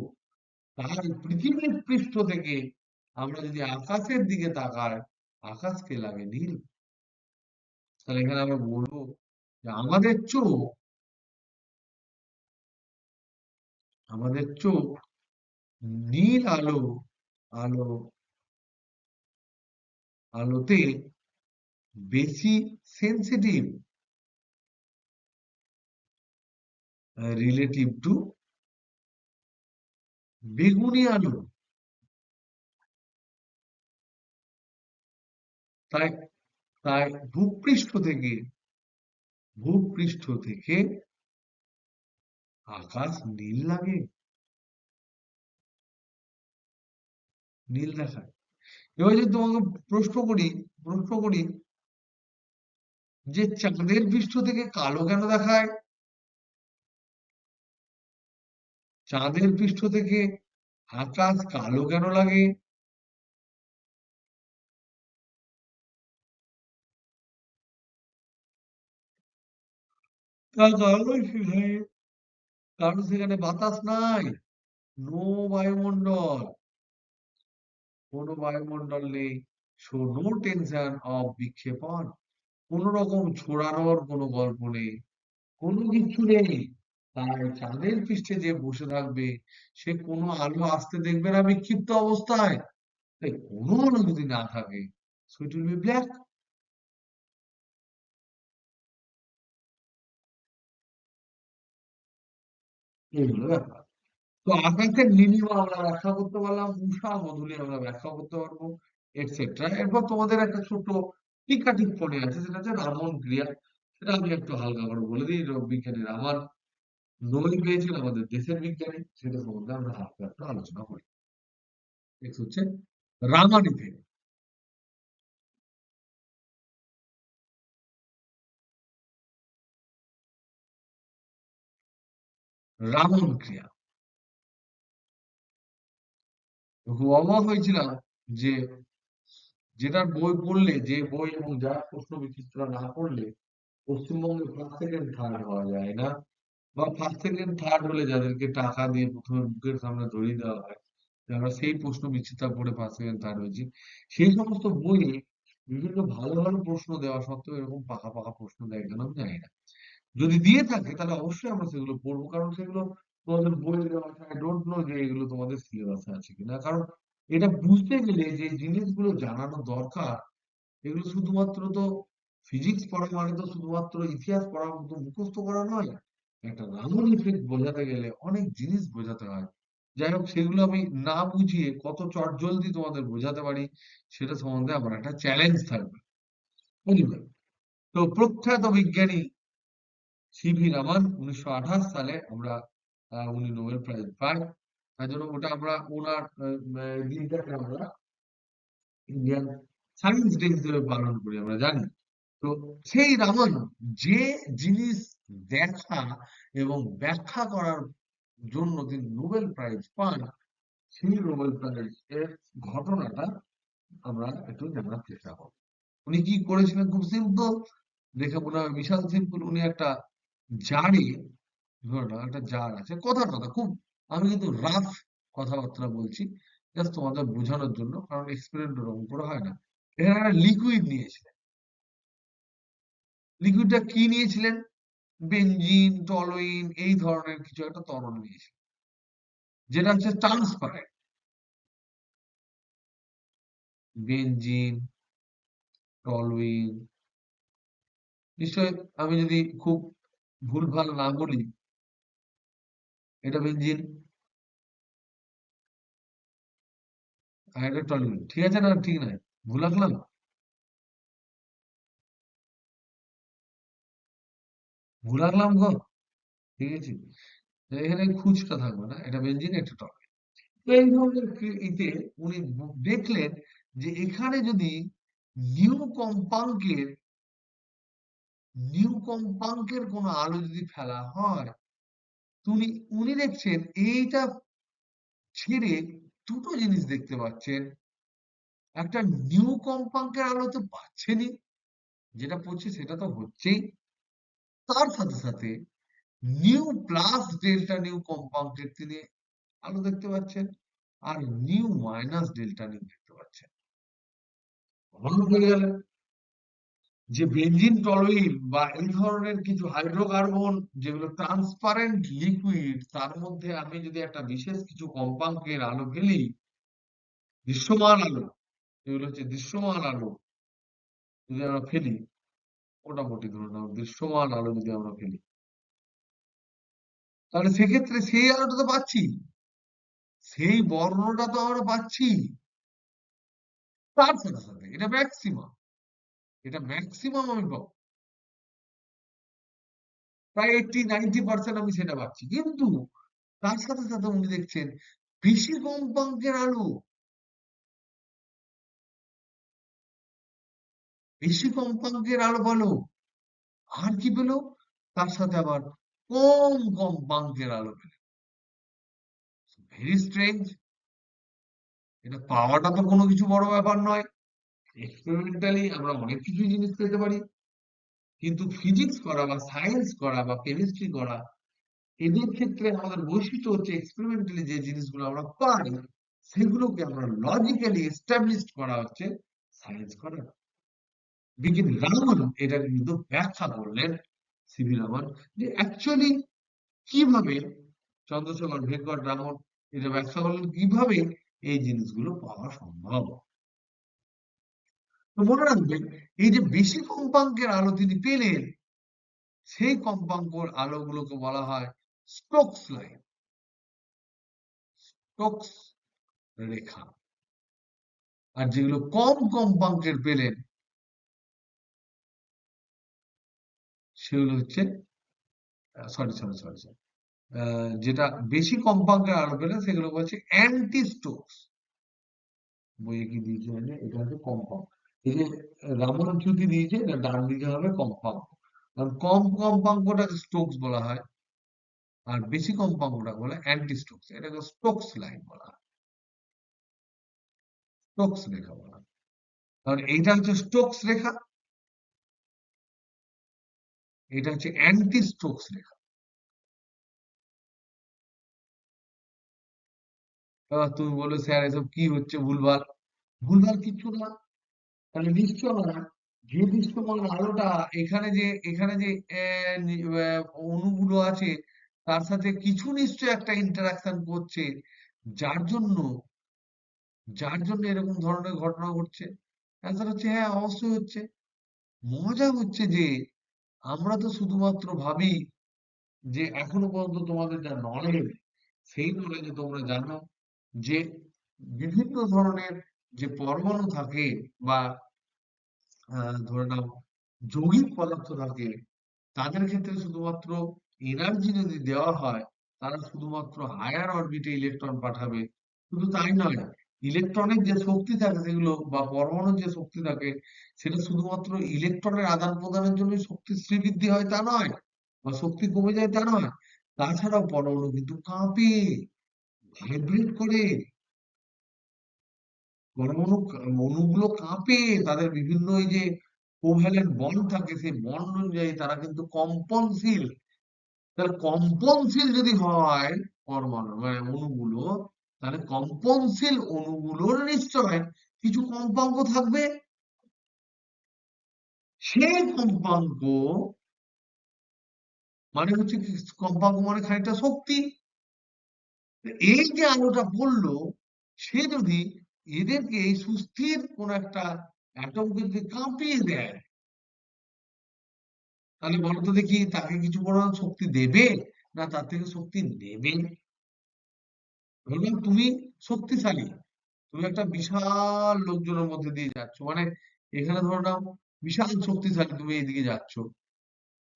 তাই পৃথিবীর পৃষ্ঠ থেকে আমরা যদি আকাশের দিকে তাকাই, আকাশকে লাগে নীল। তাহলে এখানে আমরা বলবো যে আমাদের চোখ নীল আলো আলোতে বেশি সেনসিটিভ রিলেটিভ টু বেগুনি আলো। তাই তাই ভূপৃষ্ঠ থেকে ভূপৃষ্ঠ থেকে আকাশ নীল লাগে, নীল দেখায়। এবার যদি তোমাকে প্রশ্ন করি যে চাঁদের পৃষ্ঠ থেকে কালো কেন দেখায়? চাঁদের পৃষ্ঠ থেকে আকাশ কালো কেন লাগে? তার কারণ সেখানে বাতাস নাই, নো বায়ুমণ্ডল, কোনো বায়ুমণ্ডল নেই। সো নো টেনশন অফ বিক্ষেপণ, কোনো রকম ছড়ানোর কোনো গল্প নেই, কোনো কিচ্ছু নেই। তাই চাঁদের পৃষ্ঠে যে বসে থাকবে সে কোনো আলো আসতে দেখবে না বিক্ষিপ্ত অবস্থায়। তাই কোনো আলো যদি না থাকে, so it will be black। এই হলো ব্যাপার। তো আকাশের নীলিমা আমরা ব্যাখ্যা করতে পারলাম, উষা মধুলি আমরা ব্যাখ্যা করতে পারবো, এটসেট্রা। এরপর তোমাদের একটা ছোট টিকা টিপ্পনী আছে, সেটা হচ্ছে রামন ক্রিয়া। সেটা আমি একটু হালকা করে বলে দিই। বিজ্ঞানী রামান নোবেল পেয়েছেন আমাদের দেশের বিজ্ঞানী, সেটা সম্বন্ধে আমরা হালকা একটু আলোচনা করি। নেক্সট হচ্ছে রামান ইফেক্ট। রামন ক্রিয়া। খুব অবাক হয়েছিলাম যে যেটার বই পড়লে, যে বই এবং যার প্রশ্ন বিচিত্রা না পড়লে পশ্চিমবঙ্গে ফার্স্ট সেকেন্ড থার্ড হওয়া যায় না, বা ফার্স্ট সেকেন্ড থার্ড হলে যাদেরকে টাকা দিয়ে প্রথমে বুকের সামনে ধরিয়ে দেওয়া হয় যে আমরা সেই প্রশ্ন বিচিত্রা পড়ে ফার্স্ট সেকেন্ড থার্ড হয়েছি, সেই সমস্ত বইয়ে বিভিন্ন ভালো ভালো প্রশ্ন দেওয়া সত্ত্বেও এরকম পাকা পাকা প্রশ্ন দেয় কেন আমি জানি না। যদি দিয়ে থাকে তাহলে অবশ্যই আমরা সেগুলো পড়বো, কারণ সেগুলো তোমাদের বইয়ে দেওয়া আছে। আই ডোন্ট নো যে এগুলো তোমাদের সিলেবাসে আছে কিনা, কারণ এটা বুঝতে গেলে যে জিনিসগুলো জানানো দরকার, এগুলো শুধুমাত্র তো ফিজিক্স পড়া মানে তো শুধুমাত্র ইতিহাস পড়ার মতো মুখস্থ করা নয়। একটা রামন ইফেক্ট বোঝাতে গেলে অনেক জিনিস বোঝাতে হয়। যাই হোক, সেগুলো আমি না বুঝিয়ে কত চটজলদি তোমাদের বোঝাতে পারি সেটা সম্বন্ধে আমার একটা চ্যালেঞ্জ থাকবে। বুঝলে? তো প্রখ্যাত বিজ্ঞানী সিভি রামান 1928 সালে উনি নোবেল প্রাইজ পান। তার জন্য ওটা আমরা ওনার দিনটাকে আমরা ইন্ডিয়ান সায়েন্স ডে হিসেবে পালন করি, আমরা জানি। তো সেই রামান যে জিনিস দেখা এবং ব্যাখ্যা করার জন্য তিনি নোবেল প্রাইজ পান, সেই নোবেল প্রাইজ এর ঘটনাটা আমরা একটু জানার চেষ্টা করব। উনি কি করেছিলেন? খুব সিম্পল, দেখে মনে হয় বিশাল সিম্পল। উনি একটা জারে, ধরে নাও একটা জার আছে, কথা খুব, আমি কিন্তু রাফ কথাবার্তা বলছি। জাস্ট তোমাদের বোঝানোর জন্য, কারণ এক্সপেরিমেন্ট ওরকম করে হয় না। এখানে একটা লিকুইড নিয়েছিলেন। লিকুইডটা কি নিয়েছিলেন? বেনজিন, টলুইন এই ধরনের কিছু একটা তরল নিয়েছিলেন, যেটা হচ্ছে ট্রান্সপারেন্ট। বেনজিন, টলুইন, নিশ্চয় আমি যদি খুব ভুলভাল না বলি, এটা বেনজিন আর এটা টলুইন, ঠিক আছে না? ঠিক নাই, ভুল আঁকলাম? ভুল আঁকলাম গো? ঠিক আছে, এখানে খুচটা থাকবে না, এটা বেনজিন, এটা টলুইন। তো এই ধরনের ইতে উনি দেখলেন যে এখানে যদি নিউ কম্পাঙ্কের কোনো আলো যদি ফেলা হয়, উনি উনি দেখছেন এইটা ছেড়ে দুটো জিনিস দেখতে পাচ্ছেন। একটা নিউ কম্পাঙ্কের আলো তো পাচ্ছেনই, যেটা পড়ছে সেটা তো হচ্ছেই, তার সাথে সাথে নিউ প্লাস ডেল্টা নিউ কম্পাঙ্কের তিনি আলো দেখতে পাচ্ছেন, আর নিউ মাইনাস ডেল্টা নিউ দেখতে পাচ্ছেন। অবাক হয়ে গেলেন যে বেনজিন, টলুইন বা এই ধরনের কিছু হাইড্রোকার্বন যেগুলো ট্রান্সপারেন্ট লিকুইড, তার মধ্যে আমি যদি একটা বিশেষ কিছু কম্পাঙ্কের আলো ফেলি, দৃশ্যমান আলো, এগুলো হচ্ছে দৃশ্যমান আলো, যদি আমরা ফেলি, মোটামুটি ধরে নাও দৃশ্যমান আলো যদি আমরা ফেলি, তাহলে সেক্ষেত্রে সেই আলোটা তো পাচ্ছি, সেই বর্ণটা তো আমরা পাচ্ছি। তার সাথে সাথে এটা ম্যাক্সিমাম আমি পাবো, প্রায় 80-90% আমি সেটা পাচ্ছি। কিন্তু তার সাথে সাথে উনি দেখছেন বেশি কম্পাঙ্কের আলো, বেশি কম্পাঙ্কের আলো পেলো। আর কি পেলো? তার সাথে আবার কম কম্পাঙ্কের আলো পেলো। Very strange. এটা পাওয়াটা তো কোনো কিছু বড় ব্যাপার নয়। এক্সপেরিমেন্টালি আমরা অনেক কিছু জিনিস পেতে পারি, কিন্তু ফিজিক্স করা বা সায়েন্স করা বা কেমিস্ট্রি করা, এদের ক্ষেত্রে আমাদের বৈশিষ্ট্য হচ্ছে এক্সপেরিমেন্টালি যে জিনিসগুলো আমরা পাই, সেগুলোকে আমরা লজিক্যালি এস্টাবলিশড করা হচ্ছে সায়েন্স করা। বিজ্ঞানী রামন এটা কিন্তু ব্যাখ্যা করলেন, সিভি রামন, যে অ্যাকচুয়ালি কিভাবে চন্দ্রশেখর ভেঙ্কট রামন এটা ব্যাখ্যা করলেন কিভাবে এই জিনিসগুলো পাওয়া সম্ভব। তো মনে রাখবেন, এই যে বেশি কম্পাঙ্কের আলো তিনি পেলেন, সেই কম্পাঙ্কের আলোগুলোকে বলা হয় স্টোকস লাইন, স্টোকস রেখা। আর যেগুলো কম কম্পাঙ্কের পেলেন, সেগুলো হচ্ছে, সরি সরি সরি সরি, যেটা বেশি কম্পাঙ্কের আলো পেলেন সেগুলো বলছে অ্যান্টি স্টোকস। বইয়ে কি দিয়েছে মানে এটা হচ্ছে কম্পাঙ্ক। এই যে রামন চ্যুতি দিয়েছে, এটা ডান দিকে হবে কম্পাঙ্ক। আর কম কম্পাঙ্কটাকে স্টোকস বলা হয়, আর বেশি কম্পাঙ্কটাকে বলে অ্যান্টি স্টোকস। এটাকে স্টোকস লাইন বলা হয়, স্টোকস রেখা বলা হয়। কারণ এইটা হচ্ছে স্টোকস রেখা, এটা হচ্ছে অ্যান্টি স্টোকস রেখা। এবার তুমি বলো স্যার এসব কি হচ্ছে, ভুলভাল। ভুলভাল কিচ্ছু না। তাহলে নিশ্চয় যে দৃশ্যমান আলোটা এখানে যে অণুগুলো আছে, তার সাথে কিছু নিশ্চয় একটা ইন্টারাকশন করছে, যার জন্য যার জন্য এরকম ধরনের ঘটনা ঘটছে। অ্যান্সার হচ্ছে হ্যাঁ, অবশ্যই হচ্ছে। মজা হচ্ছে যে আমরা তো শুধুমাত্র ভাবি যে এখনো পর্যন্ত তোমাদের যা নলেজ, সেই নলেজে তোমরা জানো যে বিভিন্ন ধরনের যে পরমাণু থাকে বা ধরে নাও যৌগিক পদার্থ থাকে, তাদের ক্ষেত্রে শুধুমাত্র এনার্জি যদি দেওয়া হয়, তারা শুধুমাত্র হায়ার অরবিটে ইলেকট্রন পাঠাবে। শুধু তাই নয়, ইলেকট্রনের যে শক্তি থাকে সেগুলো বা পরমাণুর যে শক্তি থাকে, সেটা শুধুমাত্র ইলেকট্রনের আদান প্রদানের জন্য শক্তির শ্রীবৃদ্ধি হয় তা নয়, বা শক্তি কমে যায় তা নয়। তাছাড়াও পরমাণু কিন্তু কাঁপে, ভাইব্রেট করে। পরমাণু অণুগুলো কাঁপে, তাদের বিভিন্ন এই যে কোভ্যালেন্ট বন্ড থাকে, সেই বন্ড অনুযায়ী তারা কিন্তু কম্পনশীল। তাহলে কম্পনশীল যদি হয় পরমাণু মানে অণুগুলো, তাহলে কম্পনশীল অণুগুলোর নিশ্চয় কিছু কম্পাঙ্ক থাকবে। সেই কম্পাঙ্ক মানে হচ্ছে কি, কম্পাঙ্ক মানে খানিকটা শক্তি। এই যে আলোটা পড়লো, সে যদি এদেরকে এই সুস্থির কোন একটা অ্যাটমকে যদি কাঁপিয়ে দেয়, তাহলে বলতো দেখি তাকে কিছু পরিমাণ শক্তি দেবে না তার থেকে শক্তি নেবে? ধরুন তুমি শক্তিশালী, তুমি একটা বিশাল লোকজনের মধ্যে দিয়ে যাচ্ছ, মানে এখানে ধরে নাও বিশাল শক্তিশালী, তুমি এইদিকে যাচ্ছ,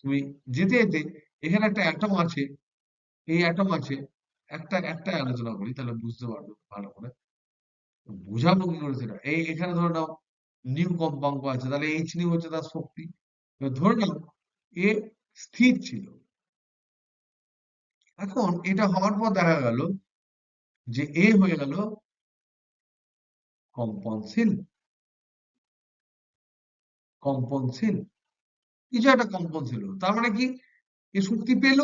তুমি যেতে যেতে এখানে একটা অ্যাটম আছে, এই অ্যাটম আছে, একটা আলোচনা করি তাহলে বুঝতে পারবে ভালো করে, বুঝাবো কি করে সেটা। এই এখানে ধরে নাও নিউ কম্পাঙ্ক আছে, তাহলে এইচ নিউ হচ্ছে তার শক্তি। এবার ধরে নাও এ স্থির ছিল। এখন এটা হওয়ার পর দেখা গেল যে এ হয়ে গেল কম্পনশীল। কম্পনশীল কিছু একটা কম্পনশীল হলো, তার মানে কি এ শক্তি পেল।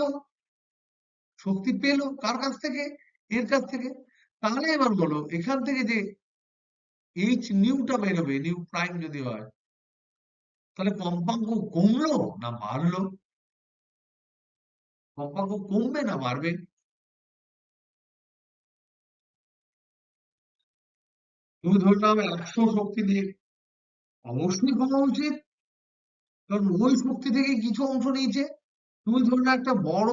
শক্তি পেল কার কাছ থেকে? এর কাছ থেকে। তাহলে এবার বলো এখান থেকে যে এইচ নিউটা বেরোবে, নিউ প্রাইম যদি হয়, তাহলে কম্পাঙ্ক কমলো না বাড়লো? কম্পাঙ্ক কমবে না বাড়বে? তুমি ধরে নাও 100 শক্তি দিয়ে, অবশ্যই কমা উচিত, কারণ ওই শক্তি থেকে কিছু অংশ নিয়েছে। তুমি ধরে নাও একটা বড়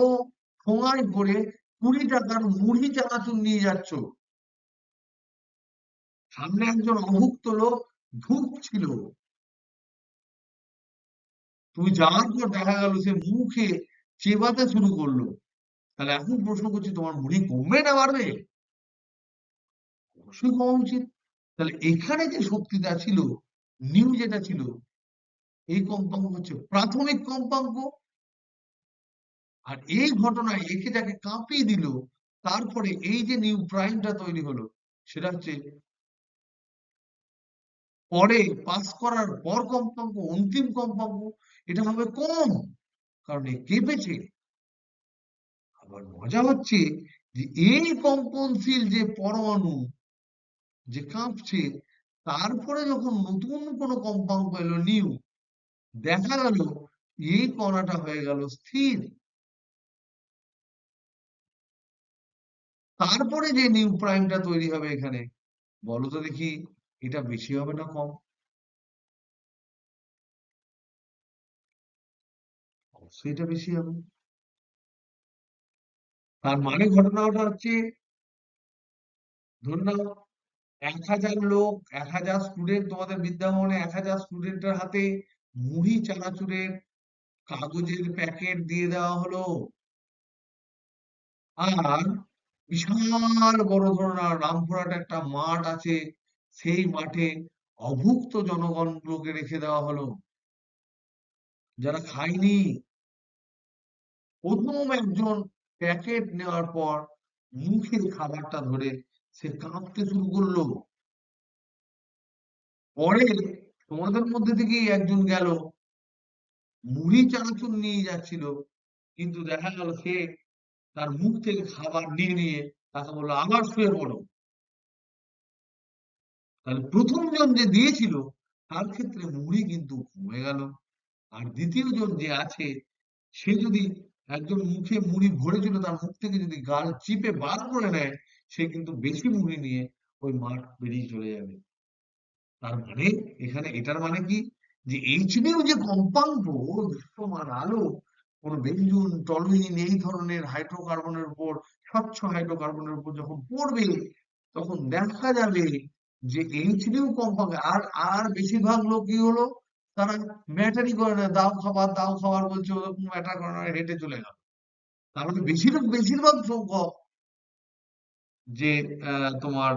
ঠোঙায় করে 20 টাকার মুড়ি চানাচুর নিয়ে যাচ্ছ, সামনে একজন অভুক্ত লোক ঢুকছিল, তুমি যাওয়ার পর দেখা গেল সে মুখে চেবাতে শুরু করলো, তাহলে এখন প্রশ্ন করছি তোমার মুড়ি কমবে না বাড়বে? অবশ্যই কমা উচিত। তাহলে এখানে যে শক্তিটা ছিল, নিউ যেটা ছিল, এই কম্পাঙ্ক হচ্ছে প্রাথমিক কম্পাঙ্ক। আর এই ঘটনায় একে যাকে কাঁপিয়ে দিল, তারপরে এই যে নিউ প্রাইমটা তৈরি হলো, সেটা হচ্ছে পরে পাস করার পর কম্পাঙ্ক, অন্তিম কম্পাঙ্ক। এটা হবে কম, কারণ এ কেঁপেছে। আবার মজা হচ্ছে যে এই কম্পনশীল যে পরমাণু যে কাঁপছে, তারপরে যখন নতুন কোনো কম্পাঙ্ক এলো নিউ, দেখা গেল এই কণাটা হয়ে গেল স্থির। তারপরে যে নিউ প্রাইমটা তৈরি হবে এখানে, বলো তো দেখি এটা বেশি হবে না কম? অবশ্যই এটা বেশি হবে। তার মানে ঘটনাটা হচ্ছে, ধরে নাও 1000 লোক, 1000 স্টুডেন্ট, তোমাদের বিদ্যাভবনে 1000 স্টুডেন্টের হাতে মুড়ি চানাচুরের কাগজের প্যাকেট দিয়ে দেওয়া হলো। আর বিশাল বড় ধরনের রামপুরহাট একটা মাঠ আছে, সেই মাঠে অভুক্ত জনগণগুলোকে রেখে দেওয়া হলো, যারা খায়নি। প্রথম একজন প্যাকেট নেওয়ার পর মুখে খাবারটা ধরে সে কাঁপতে শুরু করলো। পরে তোমাদের মধ্যে থেকেই একজন গেল, মুড়ি চানাচুর নিয়ে যাচ্ছিল, কিন্তু দেখা গেল সে তার মুখ থেকে খাবার নিয়ে নিয়ে তাকে বললো আবার শুয়ে পড়ো। তাহলে প্রথম জন যে দিয়েছিল তার ক্ষেত্রে মুড়ি কিন্তু কমে গেল। আর দ্বিতীয় জন যে আছে, সে যদি একজন মুখে মুড়ি ভরেছিল তার মুখ থেকে যদি গাল চিপে বার করে নেয়, সে কিন্তু বেশি মুড়ি নিয়ে ওই মাঠ বেরিয়ে চলে যাবে। তার মানে এখানে এটার মানে কি, যে এইচনিউ যে কম্পাঙ্ক, দৃশ্যমান আলো, কোন বেঞ্জুন টলুইন এই ধরনের হাইড্রোকার্বনের উপর, স্বচ্ছ হাইড্রোকার্বনের উপর যখন পড়বে, তখন দেখা যাবে যে এইচনিউ কম্পাঙ্ক। আর আর বেশিরভাগ লোক কি হলো, তারা ম্যাটারই করে না, দাও খাবার বলছে, ওরকম ম্যাটার করে না, হেঁটে চলে গেল। তার মানে বেশিরভাগ সংখ্যক যে তোমার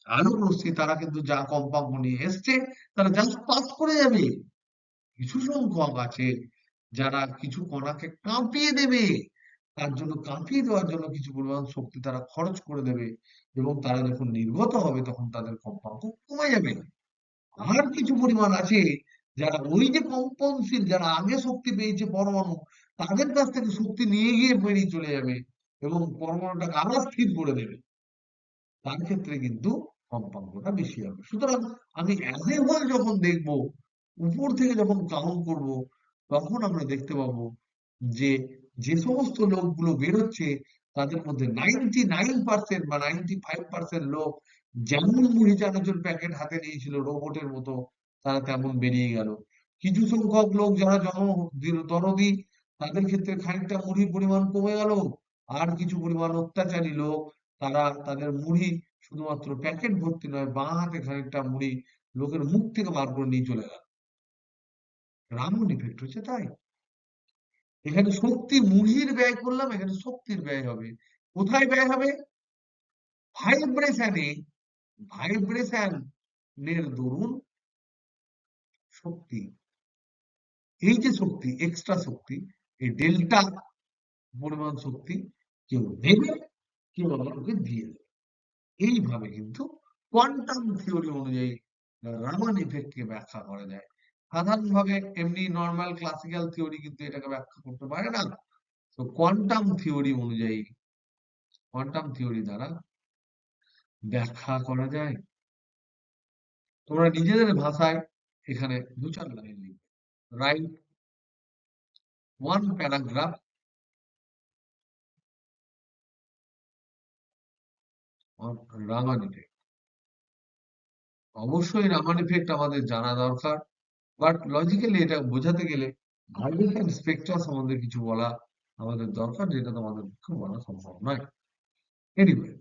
আলোক রশ্মি, তারা কিন্তু যা কম্পাঙ্ক নিয়ে এসছে, তারা জাস্ট পাস করে যাবে। কিছু সংখ্যক আছে যারা কিছু কণাকে কাঁপিয়ে দেবে, তার জন্য কাঁপিয়ে দেওয়ার জন্য কিছু পরিমাণ শক্তি তারা খরচ করে দেবে, এবং তারা যখন নির্গত হবে তখন তাদের কম্পাঙ্ক কমে যাবে। আর কিছু পরিমাণ আছে যারা ওই যে কম্পনশীল, যারা আগে শক্তি পেয়েছে পরমাণু, তাদের কাছ থেকে শক্তি নিয়ে গিয়ে বেরিয়ে চলে যাবে এবং পরমাণুটাকে আবার স্থির করে দেবে। তার ক্ষেত্রে কিন্তু কম্পাঙ্কটা বেশি হবে। সুতরাং আমি অ্যাজ এ হোল যখন দেখবো, উপর থেকে যখন কাউন্ট করব, তখন আমরা দেখতে পাবো যে যে সমস্ত লোকগুলো বেরোচ্ছে তাদের মধ্যে 99% বা 95% লোক যেমন মুড়ি চানাচুর প্যাকেট হাতে নিয়েছিল রোবটের মতো, তারা তেমন বেরিয়ে গেল। কিছু সংখ্যক লোক যারা দরদি, তাদের ক্ষেত্রে খানিকটা মুড়ির পরিমাণ কমে গেল। আর কিছু পরিমাণ অত্যাচারী লোক, তারা তাদের মুড়ি শুধুমাত্র প্যাকেট ভর্তি নয়, বাঁ হাতে খানিকটা মুড়ি লোকের মুখ থেকে বার করে নিয়ে চলে গেল। রামন ইফেক্ট হচ্ছে তাই। এখানে শক্তি মুড়ির ব্যয় করলাম, এখানে শক্তির ব্যয় হবে। কোথায় ব্যয় হবে? ভাইব্রেশনে। ভাইব্রেশনের দরুন শক্তি, এই যে শক্তি, এক্সট্রা শক্তি, এই ডেল্টা পরিমাণ শক্তি কেউ নেবে, কেউ আবার ওকে দিয়ে দেবে। এইভাবে কিন্তু কোয়ান্টাম থিওরি অনুযায়ী রামান ইফেক্টকে ব্যাখ্যা করা যায়। সাধারণভাবে এমনি নর্মাল ক্লাসিক্যাল থিওরি কিন্তু এটাকে ব্যাখ্যা করতে পারে না। তো কোয়ান্টাম থিওরি অনুযায়ী, কোয়ান্টাম থিওরি দ্বারা ব্যাখ্যা করা যায়। তোমরা নিজেদের ভাষায় এখানে 2-4 লাইন লিখবে। Right one paragraph on Raman effect. অবশ্যই রামান ইফেক্ট আমাদের জানা দরকার, বাট লজিক্যালি এটা বোঝাতে গেলে ভাইব্রেশন স্পেকট্রাম সম্বন্ধে কিছু বলা আমাদের দরকার, যেটা তোমাদের পক্ষে বলা সম্ভব নয়। এনিওয়ে,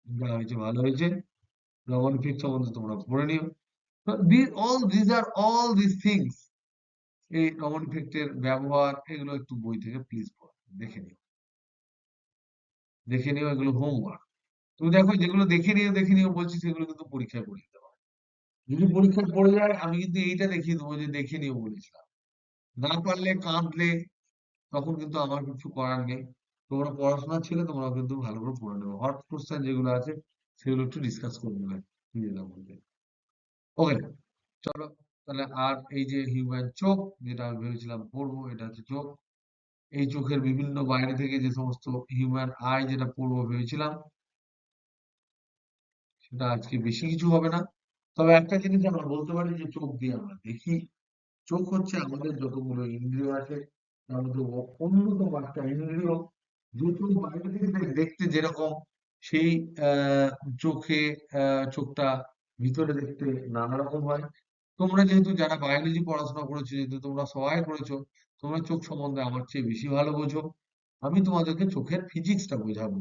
যা হয়েছে ভালো হয়েছে। রামান ইফেক্ট সম্বন্ধে তোমরা পড়ে নিও। অল দিস থিংস, এই রামান ইফেক্টের ব্যবহার, এগুলো একটু বই থেকে প্লিজ দেখে নিও। দেখে নিও, এগুলো হোমওয়ার্ক। তুমি দেখো, যেগুলো দেখে নিও বলছি, সেগুলো কিন্তু পরীক্ষায় পড়ে দিতে পারো। যদি পরীক্ষায় পড়ে যায়, আমি কিন্তু এইটা দেখিয়ে দেবো যে দেখে নিও বলেছিলাম। না পারলে, কাঁদলে, তখন কিন্তু আমার কিছু করার নেই। তোমরা পড়াশোনার ছেলে, তোমরা কিন্তু ভালো করে পড়ে নেবে। হট কোশ্চেন যেগুলো আছে সেগুলো একটু ডিসকাস করে নেবে নিজেদের মধ্যে। ওকে, চলো তাহলে। আর এই যে হিউম্যান চোখ, যেটা আমি ভেবেছিলাম পড়বো, এটা হচ্ছে চোখ। এই চোখের বিভিন্ন বাইরে থেকে যে সমস্ত হিউম্যান আই যেটা পড়বো ভেবেছিলাম, সেটা আজকে বেশি কিছু হবে না। তবে একটা জিনিস আমরা বলতে পারি যে চোখ দিয়ে আমরা দেখি। চোখ হচ্ছে আমাদের যতগুলো ইন্দ্রিয় আছে তার মধ্যে অন্যতম একটা ইন্দ্রিয়। যে চোখ বাইরে থেকে দেখতে যেরকম, সেই আহ চোখে চোখটা ভিতরে দেখতে নানা রকম হয়। তোমরা যেহেতু যারা বায়োলজি পড়াশোনা করেছো, যেহেতু তোমরা সবাই করেছো, তোমরা চোখ সম্বন্ধে আমার চেয়ে বেশি ভালো বোঝো। আমি তোমাদেরকে চোখের ফিজিক্সটা বোঝাবো।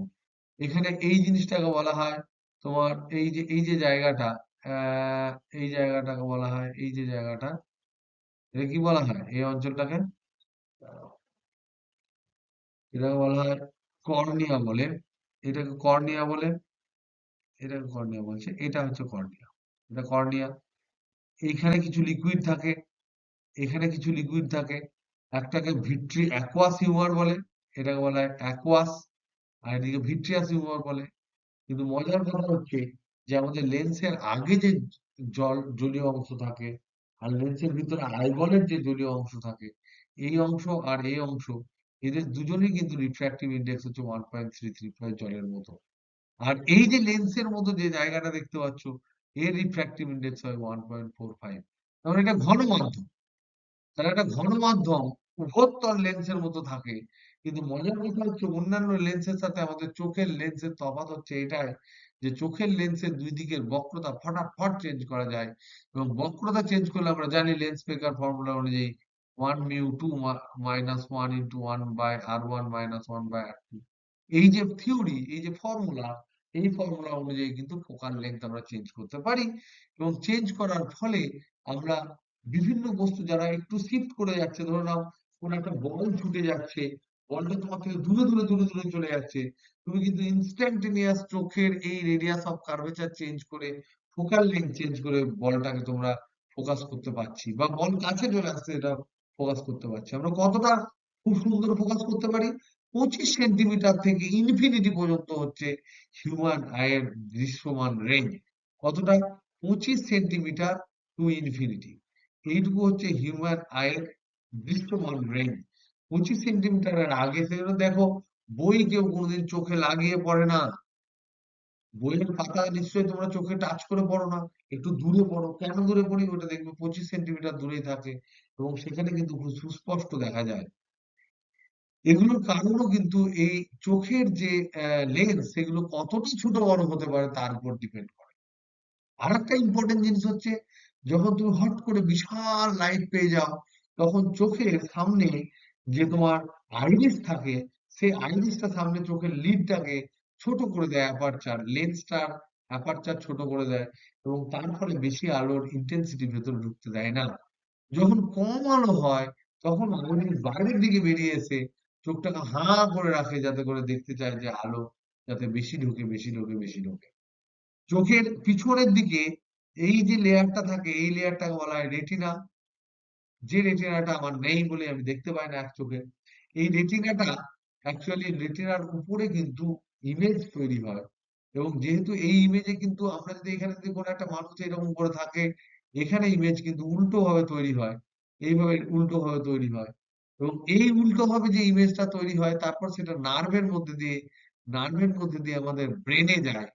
এখানে এই জিনিসটাকে বলা হয় তোমার, এই যে জায়গাটা, আহ এই জায়গাটাকে বলা হয়, এই যে জায়গাটা, এটা কি বলা হয় এই অঞ্চলটাকে? এটাকে বলা হয় কর্নিয়া বলে। এটাকে কর্নিয়া বলে। এটাকে কর্নিয়া বলছে, এটা হচ্ছে কর্নিয়া। এটা কর্নিয়া। এইখানে কিছু লিকুইড থাকে, এখানে কিছু লিকুইড থাকে। একটাকে ভিট্রি অ্যাকুয়াস হিউমার বলে, এটাকে বলা হয় অ্যাকুয়াস, আর এদিকে ভিট্রিয়াস হিউমার বলে। কিন্তু মজার কথা হচ্ছে যে আমাদের লেন্সের আগে যে জলীয় অংশ থাকে, আর লেন্সের ভিতরে আইবলের যে জলীয় অংশ থাকে, এই অংশ আর এই অংশ, এদের দুজনেই কিন্তু রিফ্র্যাক্টিভ ইন্ডেক্স হচ্ছে 1.335 জলের মতো। আর এই যে লেন্সের মতো যে জায়গাটা দেখতে পাচ্ছ, এর রিফ্র্যাক্টিভ ইন্ডেক্স হয় 1.45। তাহলে এটা ঘন মাধ্যম। তাহলে একটা ঘন মাধ্যম উভত্তর লেন্সের মতো থাকে। কিন্তু মজার কথা হচ্ছে, অন্যান্য লেন্সের সাথে আমাদের চোখের লেন্সের তফাৎ হচ্ছে এটাই, যে চোখের লেন্সের দুই দিকের বক্রতা ফটাফট চেঞ্জ করা যায়। এবং বক্রতা চেঞ্জ করলে আমরা জানি লেন্স পেকার ফর্মুলা অনুযায়ী 1 μ2 -1 × R1/R2। এই যে থিওরি, এই যে ফর্মুলা, এই ফর্মুলা অনুযায়ী কিন্তু ফোকাল লেন্থ আমরা চেঞ্জ করতে পারি। এবং চেঞ্জ করার ফলে আমরা বিভিন্ন বস্তু যারা একটু শিফট করে যাচ্ছে, ধরে নাও কোন একটা বল ছুটে যাচ্ছে, বলটা তোমার থেকে দূরে দূরে দূরে দূরে চলে যাচ্ছে, তুমি কিন্তু ইনস্ট্যান্টেনিয়াস চোখের এই রেডিয়াস অফ কার্ভেচার চেঞ্জ করে, ফোকাল লেন্থ চেঞ্জ করে বলটাকে তোমরা ফোকাস করতে পারছি, বা বল কাছে চলে আসছে, এটা ফোকাস করতে পারছি। আমরা কতটা খুব সুন্দর ফোকাস করতে পারি? 25 সেন্টিমিটার থেকে ইনফিনিটি পর্যন্ত হচ্ছে হিউম্যান আইয়ের দৃশ্যমান রেঞ্জ। কতটা? 25 সেন্টিমিটার টু ইনফিনিটি। এইটুকু হচ্ছে হিউম্যান আইয়ের দৃশ্যমান রেঞ্জ। 25 সেন্টিমিটারের আগে, সেগুলো দেখো, বই কেউ কোনোদিন চোখে লাগিয়ে পড়ে না। বইয়ের পাতা নিশ্চয়ই তোমরা চোখে টাচ করে পড়ো না, একটু দূরে পড়ো। কেন দূরে পড়ি? ওটা দেখবে 25 সেন্টিমিটার দূরেই থাকে এবং সেখানে কিন্তু খুব সুস্পষ্ট দেখা যায়। এগুলোর কারণও কিন্তু এই চোখের যে লেন্স, সেগুলো কতটা ছোট বড় হতে পারে তার উপর ডিপেন্ড করে। আরেকটা ইম্পর্টেন্ট জিনিস হচ্ছে, যখন তুমি হট করে বিশাল লাইট পেয়ে যাও, তখন চোখের সামনে যে তোমার আইরিস থাকে, সেই আইরিসটা সামনে চোখের লিডটাকে ছোট করে দেয়, অ্যাপারচার লেন্সটার অ্যাপারচার ছোট করে দেয় এবং তার ফলে বেশি আলোর ইন্টেন্সিটি ভেতরে ঢুকতে দেয় না। যখন কম আলো হয়, তখন আইরিস বাইরের দিকে বেরিয়ে এসে চোখটাকে হাঁ করে রাখে, যাতে করে দেখতে চায় যে আলো যাতে বেশি ঢোকে, বেশি ঢোকে, বেশি ঢোকে। চোখের পিছনের দিকে এই যে লেয়ারটা থাকে, এই লেয়ারটাকে বলা হয় রেটিনা। যে রেটিনাটা আমার নেই বলে আমি দেখতে পাই না এক চোখে। এই রেটিনাটা অ্যাকচুয়ালি, রেটিনার উপরে কিন্তু ইমেজ তৈরি হয় এবং যেহেতু এই ইমেজে কিন্তু আমরা যদি এখানে যদি কোনো একটা মানুষ এরকম করে থাকে, এখানে ইমেজ কিন্তু উল্টো ভাবে তৈরি হয়, এইভাবে উল্টো ভাবে তৈরি হয় এবং এই উল্টো ভাবে যে ইমেজটা তৈরি হয়, তারপর সেটা নার্ভের মধ্যে দিয়ে আমাদের ব্রেনে যায়।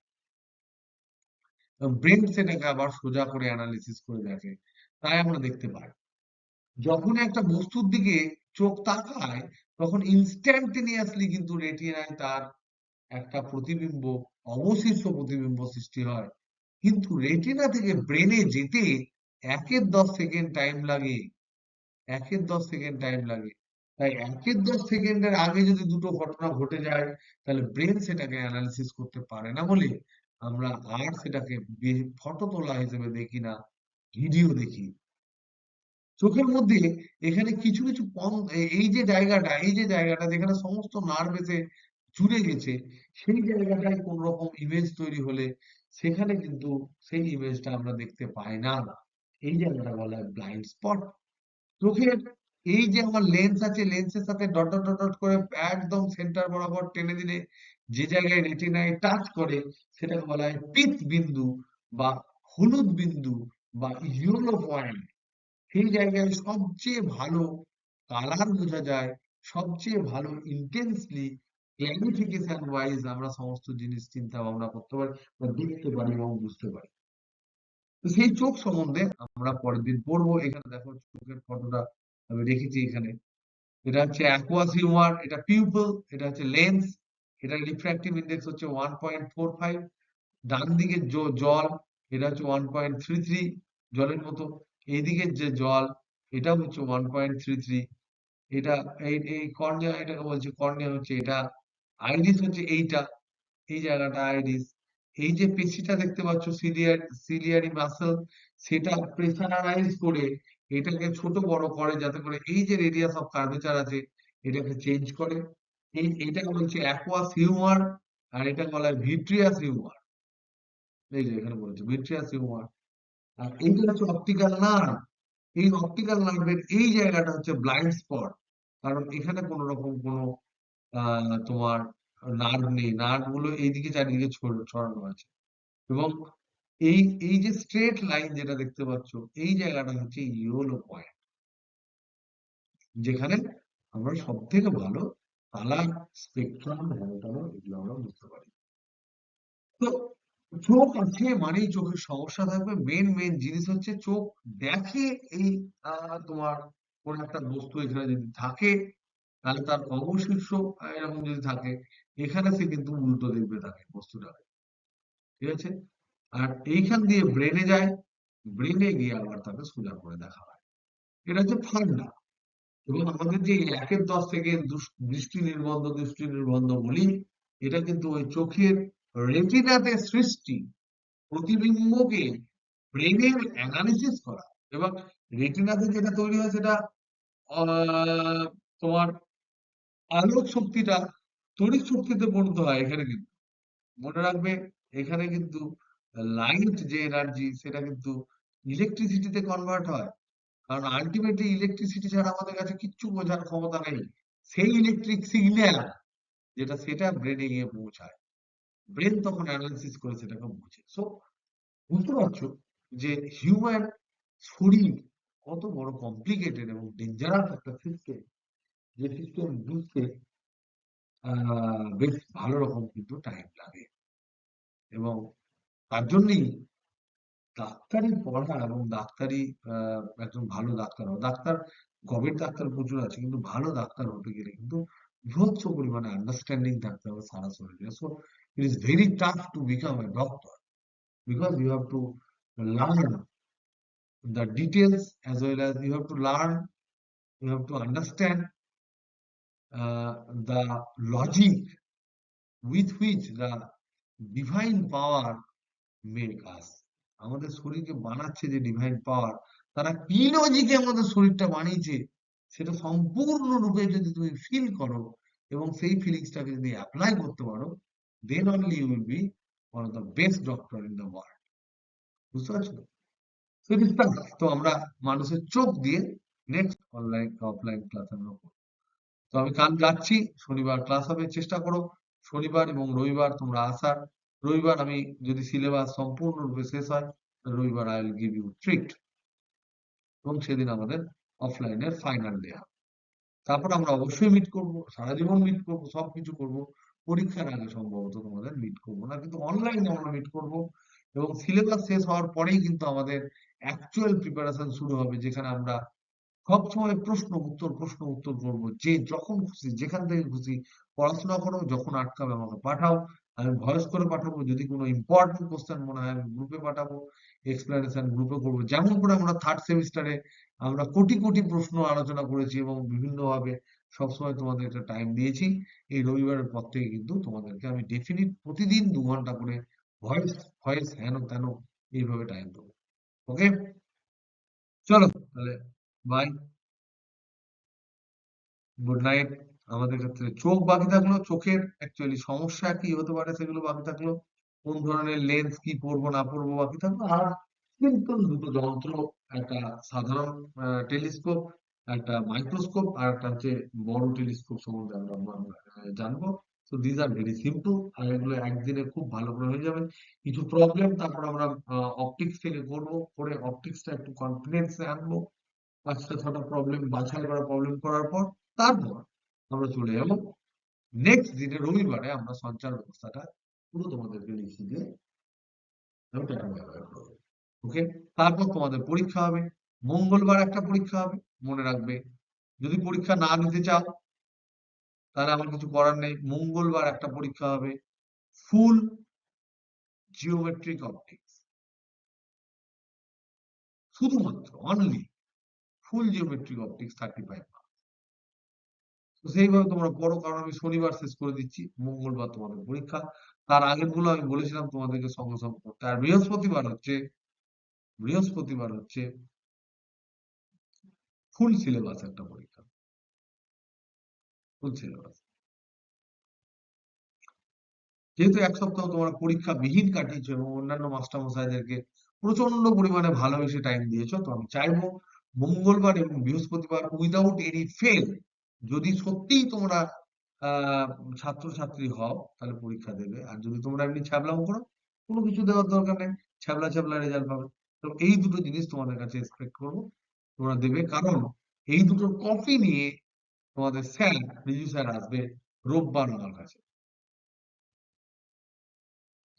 ব্রেন সেটাকে আবার সোজা করে অ্যানালিসিস করে দেখে, তাই আমরা দেখতে পাই। যখন একটা বস্তুর দিকে চোখ তাকায়, তখন ইনস্ট্যান্টেনিয়াসলি কিন্তু রেটিনায় তার একটা প্রতিবিম্ব, অবশিষ্ট প্রতিবিম্ব সৃষ্টি হয়। কিন্তু রেটিনা থেকে ব্রেনে যেতে 1-10 সেকেন্ড টাইম লাগে। 1-10 সেকেন্ড টাইম লাগে। তাই 1-10 সেকেন্ডের আগে যদি দুটো ঘটনা ঘটে যায়, তাহলে ব্রেন সেটাকে অ্যানালিসিস করতে পারে না বলে আমরা আর সেটাকে ফটো তোলা হিসেবে দেখি না, ভিডিও দেখি। চোখের মধ্যে এখানে কিছু কিছু এই যে জায়গাটা যেখানে সমস্ত নার্ভ এসে জুড়ে গেছে, সেই জায়গাটায় কোন রকম ইমেজ তৈরি হলে সেখানে কিন্তু সেই ইমেজটা আমরা দেখতে পাই না। এই জায়গাটা বলা হয় ব্লাইন্ড স্পট। চোখের এই যে আমার লেন্স আছে, লেন্সের সাথে ডট ডট ডট ডট করে একদম সেন্টার বরাবর টেনে দিলে যে জায়গায় রেটিনায় টাচ করে, সেটাকে বলা হয় পিত বিন্দু বা হলুদ বিন্দু বা ইয়েলো পয়েন্ট। সেই জায়গায় সবচেয়ে ভালো কালার বোঝা যায়, সবচেয়ে ভালো ইন্টেন্সলি ক্লারিফিকেশন ওয়াইজ আমরা সমস্ত জিনিস চিন্তা ভাবনা করতে পারি বা দেখতে পারি এবং বুঝতে পারি। তো সেই চোখ সম্বন্ধে আমরা পরের দিন পড়বো। এখানে দেখো চোখের ফটোটা আমি রেখেছি এখানে। এটা হচ্ছে অ্যাকুয়াস হিউমার, এটা পিউপল, এটা হচ্ছে লেন্স, এটা রিফ্র্যাক্টিভ ইন্ডেক্স হচ্ছে 1.45। ডান দিকের জল, এটা হচ্ছে 1.33 জলের মতো। এইদিকের যে জল, এটা হচ্ছে 1.33। এটা এই কর্নিয়া, এটাকে বলছে কর্নিয়া, হচ্ছে এটা। আইরিস হচ্ছে এইটা, এই জায়গাটা আইরিস। এই যে পেশিটা দেখতে পাচ্ছ, সিলিয়ারি মাসল, সেটা প্রেসারাইজ করে এটাকে ছোট বড় করে, যাতে করে এই যে রেডিয়াস অফ কার্ভেচার আছে, এটাকে চেঞ্জ করে। এটাকে বলছে অ্যাকুয়াস হিউমার, আর এটা বলা হয় ভিট্রিয়াস হিউমার। এই যে এখানে বলেছে ভিট্রিয়াস হিউমার। আর এইটা হচ্ছে অপটিক্যাল নার্ভ। এই অপটিক্যাল নার্ভের এই জায়গাটা হচ্ছে ব্লাইন্ড স্পট, কারণ এখানে কোন রকম কোনো তোমার নার্ভ নেই, নার্ভ গুলো এইদিকে চারিদিকে ছড়ানো আছে এবং এই এই যে স্ট্রেট লাইন যেটা দেখতে পাচ্ছ, এই জায়গাটা হচ্ছে ইয়েলো পয়েন্ট, যেখানে আমরা সব থেকে ভালো কালার স্পেকট্রাম ঘনত্ব এগুলো আমরা বুঝতে পারি। তো চোখ আছে মানেই চোখের সমস্যা থাকবে। মেন মেন জিনিস হচ্ছে চোখ দেখে এই তোমার কোন একটা বস্তু এখানে যদি থাকে, তাহলে তার অবশিষ্ট এরকম যদি থাকে, এখানে সে কিন্তু উল্টো দেখবে তাকে বস্তুটাকে। ঠিক আছে? আর এইখান দিয়ে ব্রেনে যায়, ব্রেনে গিয়ে আবার তাকে সোজা করে দেখা হয়। এটা হচ্ছে ফান্ডা। এবং আমাদের যে 1-10 সেকেন্ড দৃষ্টি নির্বন্ধ বলি, এটা কিন্তু ওই চোখের রেটিনাতে সৃষ্টি প্রতিবিম্বকে ব্রেনের অ্যানালিসিস করা। এবং রেটিনাতে যেটা তৈরি হয় সেটা তোমার আলোক শক্তিটা তড়িৎ শক্তিতে পরিণত হয় এখানে কিন্তু। মনে রাখবে, এখানে কিন্তু লাইট যে এনার্জি, সেটা কিন্তু ইলেকট্রিসিটিতে কনভার্ট হয়। কারণ আলটিমেটলি ইলেকট্রিসিটি ছাড়া আমাদের কাছে কিচ্ছু বোঝার ক্ষমতা নেই। সেই ইলেকট্রিক সিগন্যাল যেটা, সেটা ব্রেনে গিয়ে পৌঁছায়। ব্রেন তখন অ্যানালিসিস করে সেটাকে বুঝে। সো বুঝতে পারছো যে হিউম্যান শরীর কত বড় কমপ্লিকেটেড এবং ডেঞ্জারাস একটা সিস্টেম, যে সিস্টেম বুঝতে বেশ ভালো রকম কিন্তু টাইম লাগে। এবং তার জন্যই ডাক্তারি পড়া এবং ডাক্তারি একজন ভালো ডাক্তার হওয়া। গবেট ডাক্তার প্রচুর আছে, কিন্তু ভালো ডাক্তার হতে গেলে কিন্তু বিভৎস পরিমাণে আন্ডারস্ট্যান্ডিং থাকতে হবে সারা শরীরে। So it is very tough to become a doctor, because you have to learn the details, as well as you have to learn, you have to understand the logic with which the divine power make us. আমাদের শরীরকে বানাচ্ছে যে divine পাওয়ার, তারা কি লজিকে আমাদের শরীরটা বানিয়েছে সেটা সম্পূর্ণরূপে যদি তুমি ফিল করো এবং সেই ফিলিংসটাকে যদি অ্যাপ্লাই করতে পারো, then only you will be one of the best doctor in the world. বুঝতে পারছো? তো আমরা মানুষের চোখ দিয়ে নেক্সট অনলাইন অফলাইন ক্লাস আমরা করবো। তো আমি কাল যাচ্ছি, শনিবার ক্লাস হবে, চেষ্টা করো শনিবার এবং রবিবার তোমরা আসার। রবিবার আমি যদি সিলেবাস সম্পূর্ণরূপে শেষ হয়, রবিবার I will give you treat, এবং সেদিন আমাদের অফলাইনের ফাইনাল ডে হবে। তারপর আমরা অবশ্যই মিট করব, সারা জীবন মিট করব, সবকিছু করব। পরীক্ষার আগে সম্ভবত তোমাদের মিট করব না, কিন্তু অনলাইনে আমরা মিট করব, এবং সিলেবাস শেষ হওয়ার পরেই কিন্তু আমাদের অ্যাকচুয়াল প্রিপারেশন শুরু হবে, যেখানে আমরা সবসময় প্রশ্ন উত্তর করবো। যে যখন খুশি যেখান থেকে খুশি পড়াশোনা করো, যখন আটকাবে আমাকে পাঠাও, আমি ভয়েস করে পাঠাবো। যদি কোনো ইম্পর্টেন্ট কোশ্চেন মনে হয় আমি গ্রুপে পাঠাবো, এক্সপ্লেনেশন গ্রুপে করবো। যেমন করে আমরা থার্ড সেমিস্টারে আমরা কোটি কোটি প্রশ্ন আলোচনা করেছি এবং বিভিন্নভাবে সবসময় তোমাদের একটা টাইম দিয়েছি, এই রবিবারের পর থেকে কিন্তু তোমাদেরকে আমি ডেফিনিট প্রতিদিন 2 ঘন্টা করে ভয়েস ভয়েস হেন তেন এইভাবে টাইম দেবো। ওকে, চলো তাহলে, বাই, গুড নাইট। আমাদের ক্ষেত্রে চোখ বাকি থাকলো, চোখের অ্যাকচুয়ালি সমস্যা কি হতে পারে সেগুলো বাকি থাকলো, কোন ধরনের লেন্স কি পরবো না পরবো বাকি থাকলো, আর সিম্পল দুটো যন্ত্র, একটা সাধারণ টেলিস্কোপ, একটা মাইক্রোস্কোপ, আর একটা হচ্ছে বড় টেলিস্কোপ সম্বন্ধে আমরা জানবো। তো দিজ আর ভেরি সিম্পল, আর এগুলো একদিনে খুব ভালো করে হয়ে যাবে। কিছু প্রবলেম তারপর আমরা অপটিক্স থেকে করবো, করে অপটিক্সটা একটু কনফিডেন্সে আনবো। ৫টা ৬টা প্রবলেম বাছাই করা, প্রবলেম করার পর তারপর আমরা চলে যাবো নেক্সট দিনে রবিবারে। আমরা সঞ্চার ব্যবস্থাটা পুরো তোমাদেরকে লিখিয়ে দিয়ে আমি টাটা বাই বাই করবো। ওকে, তারপর তোমাদের পরীক্ষা হবে। মঙ্গলবার একটা পরীক্ষা হবে, মনে রাখবে। যদি পরীক্ষা না নিতে চাও তাহলে আমার কিছু করার নেই। মঙ্গলবার একটা পরীক্ষা হবে, ফুল জিওমেট্রিক অপটিক্স, শুধুমাত্র অনলি ফুল জিওমেট্রিক অপটিক্স 35। তো সেইভাবে তোমরা পড়ো, কারণ আমি শনিবার শেষ করে দিচ্ছি, মঙ্গলবার তোমাদের পরীক্ষা। তার আগের গুলো আমি বলেছিলাম তোমাদেরকে সঙ্গে সঙ্গে করতে। আর বৃহস্পতিবার হচ্ছে ফুল সিলেবাস একটা পরীক্ষা, ফুল সিলেবাস। যেহেতু 1 সপ্তাহ তোমরা পরীক্ষা বিহীন কাটিয়েছো এবং অন্যান্য মাস্টার মশাইদেরকে প্রচন্ড পরিমাণে ভালোবেসে টাইম দিয়েছো, তো আমি চাইবো মঙ্গলবার এবং বৃহস্পতিবার উইদাউট এনি ফেল, যদি সত্যিই তোমরা আহ ছাত্রছাত্রী হও তাহলে পরীক্ষা দেবে। আর যদি তোমরা এমনি ছ্যাবলাম করো, কোনো কিছু দেওয়ার দরকার নেই, ছ্যাবলা ছ্যাবলা রেজাল্ট পাবে। তো এই দুটো জিনিস তোমাদের কাছে এক্সপেক্ট করবো, তোমরা দেবে। কারণ এই দুটোর কপি নিয়ে তোমাদের স্যার, রিজু স্যার আসবে রোববার আমার কাছে।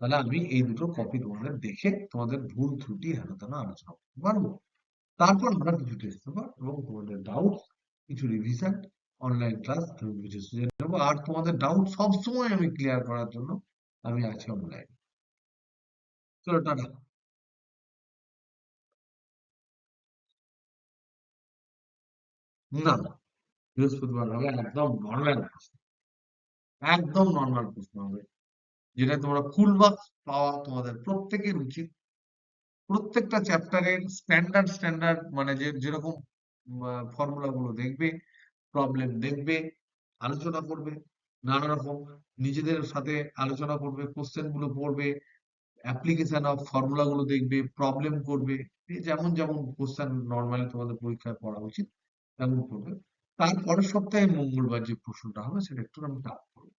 তাহলে আমি এই দুটো কপি তোমাদের দেখে তোমাদের ভুল ত্রুটি হেন তেন আলোচনা করতে পারবো। তারপর আমরা কিছু টেস্ট পেপার এবং তোমাদের ডাউট, কিছু রিভিশন, অনলাইন ক্লাস এবং কিছু সুযোগ নেবো। আর তোমাদের ডাউট সবসময় আমি ক্লিয়ার করার জন্য আমি আছি অনলাইন। চলো টাটা। না, বৃহস্পতিবার হবে একদম নর্মাল প্রশ্ন, একদম নর্মাল প্রশ্ন হবে, যেটা তোমরা ফুল মার্কস পাওয়া তোমাদের প্রত্যেকের উচিত। প্রত্যেকটা চ্যাপ্টারের স্ট্যান্ডার্ড স্ট্যান্ডার্ড মানে যে যেরকম ফর্মুলা গুলো দেখবে, প্রবলেম দেখবে, আলোচনা করবে, নানা রকম নিজেদের সাথে আলোচনা করবে, কোশ্চেন গুলো পড়বে, অ্যাপ্লিকেশন অফ ফর্মুলা গুলো দেখবে, প্রবলেম করবে। এই যেমন যেমন কোশ্চেন নর্মালি তোমাদের পরীক্ষায় পড়া উচিত তেমন করবে। তারপরের সপ্তাহে মঙ্গলবার যে প্রশ্নটা হবে সেটা একটু আমি টাফ করবো।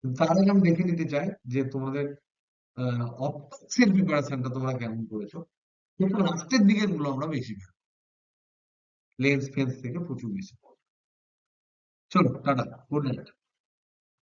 তার আগে আমি দেখে নিতে চাই যে তোমাদের অপটিক্স এর প্রিপারেশনটা তোমরা কেমন করেছো। কিন্তু লাস্টের দিকের গুলো আমরা বেশি ভাবি, লেন্স ফেন্স থেকে প্রচুর বেশি। চলো টাটা, গুড নাইট।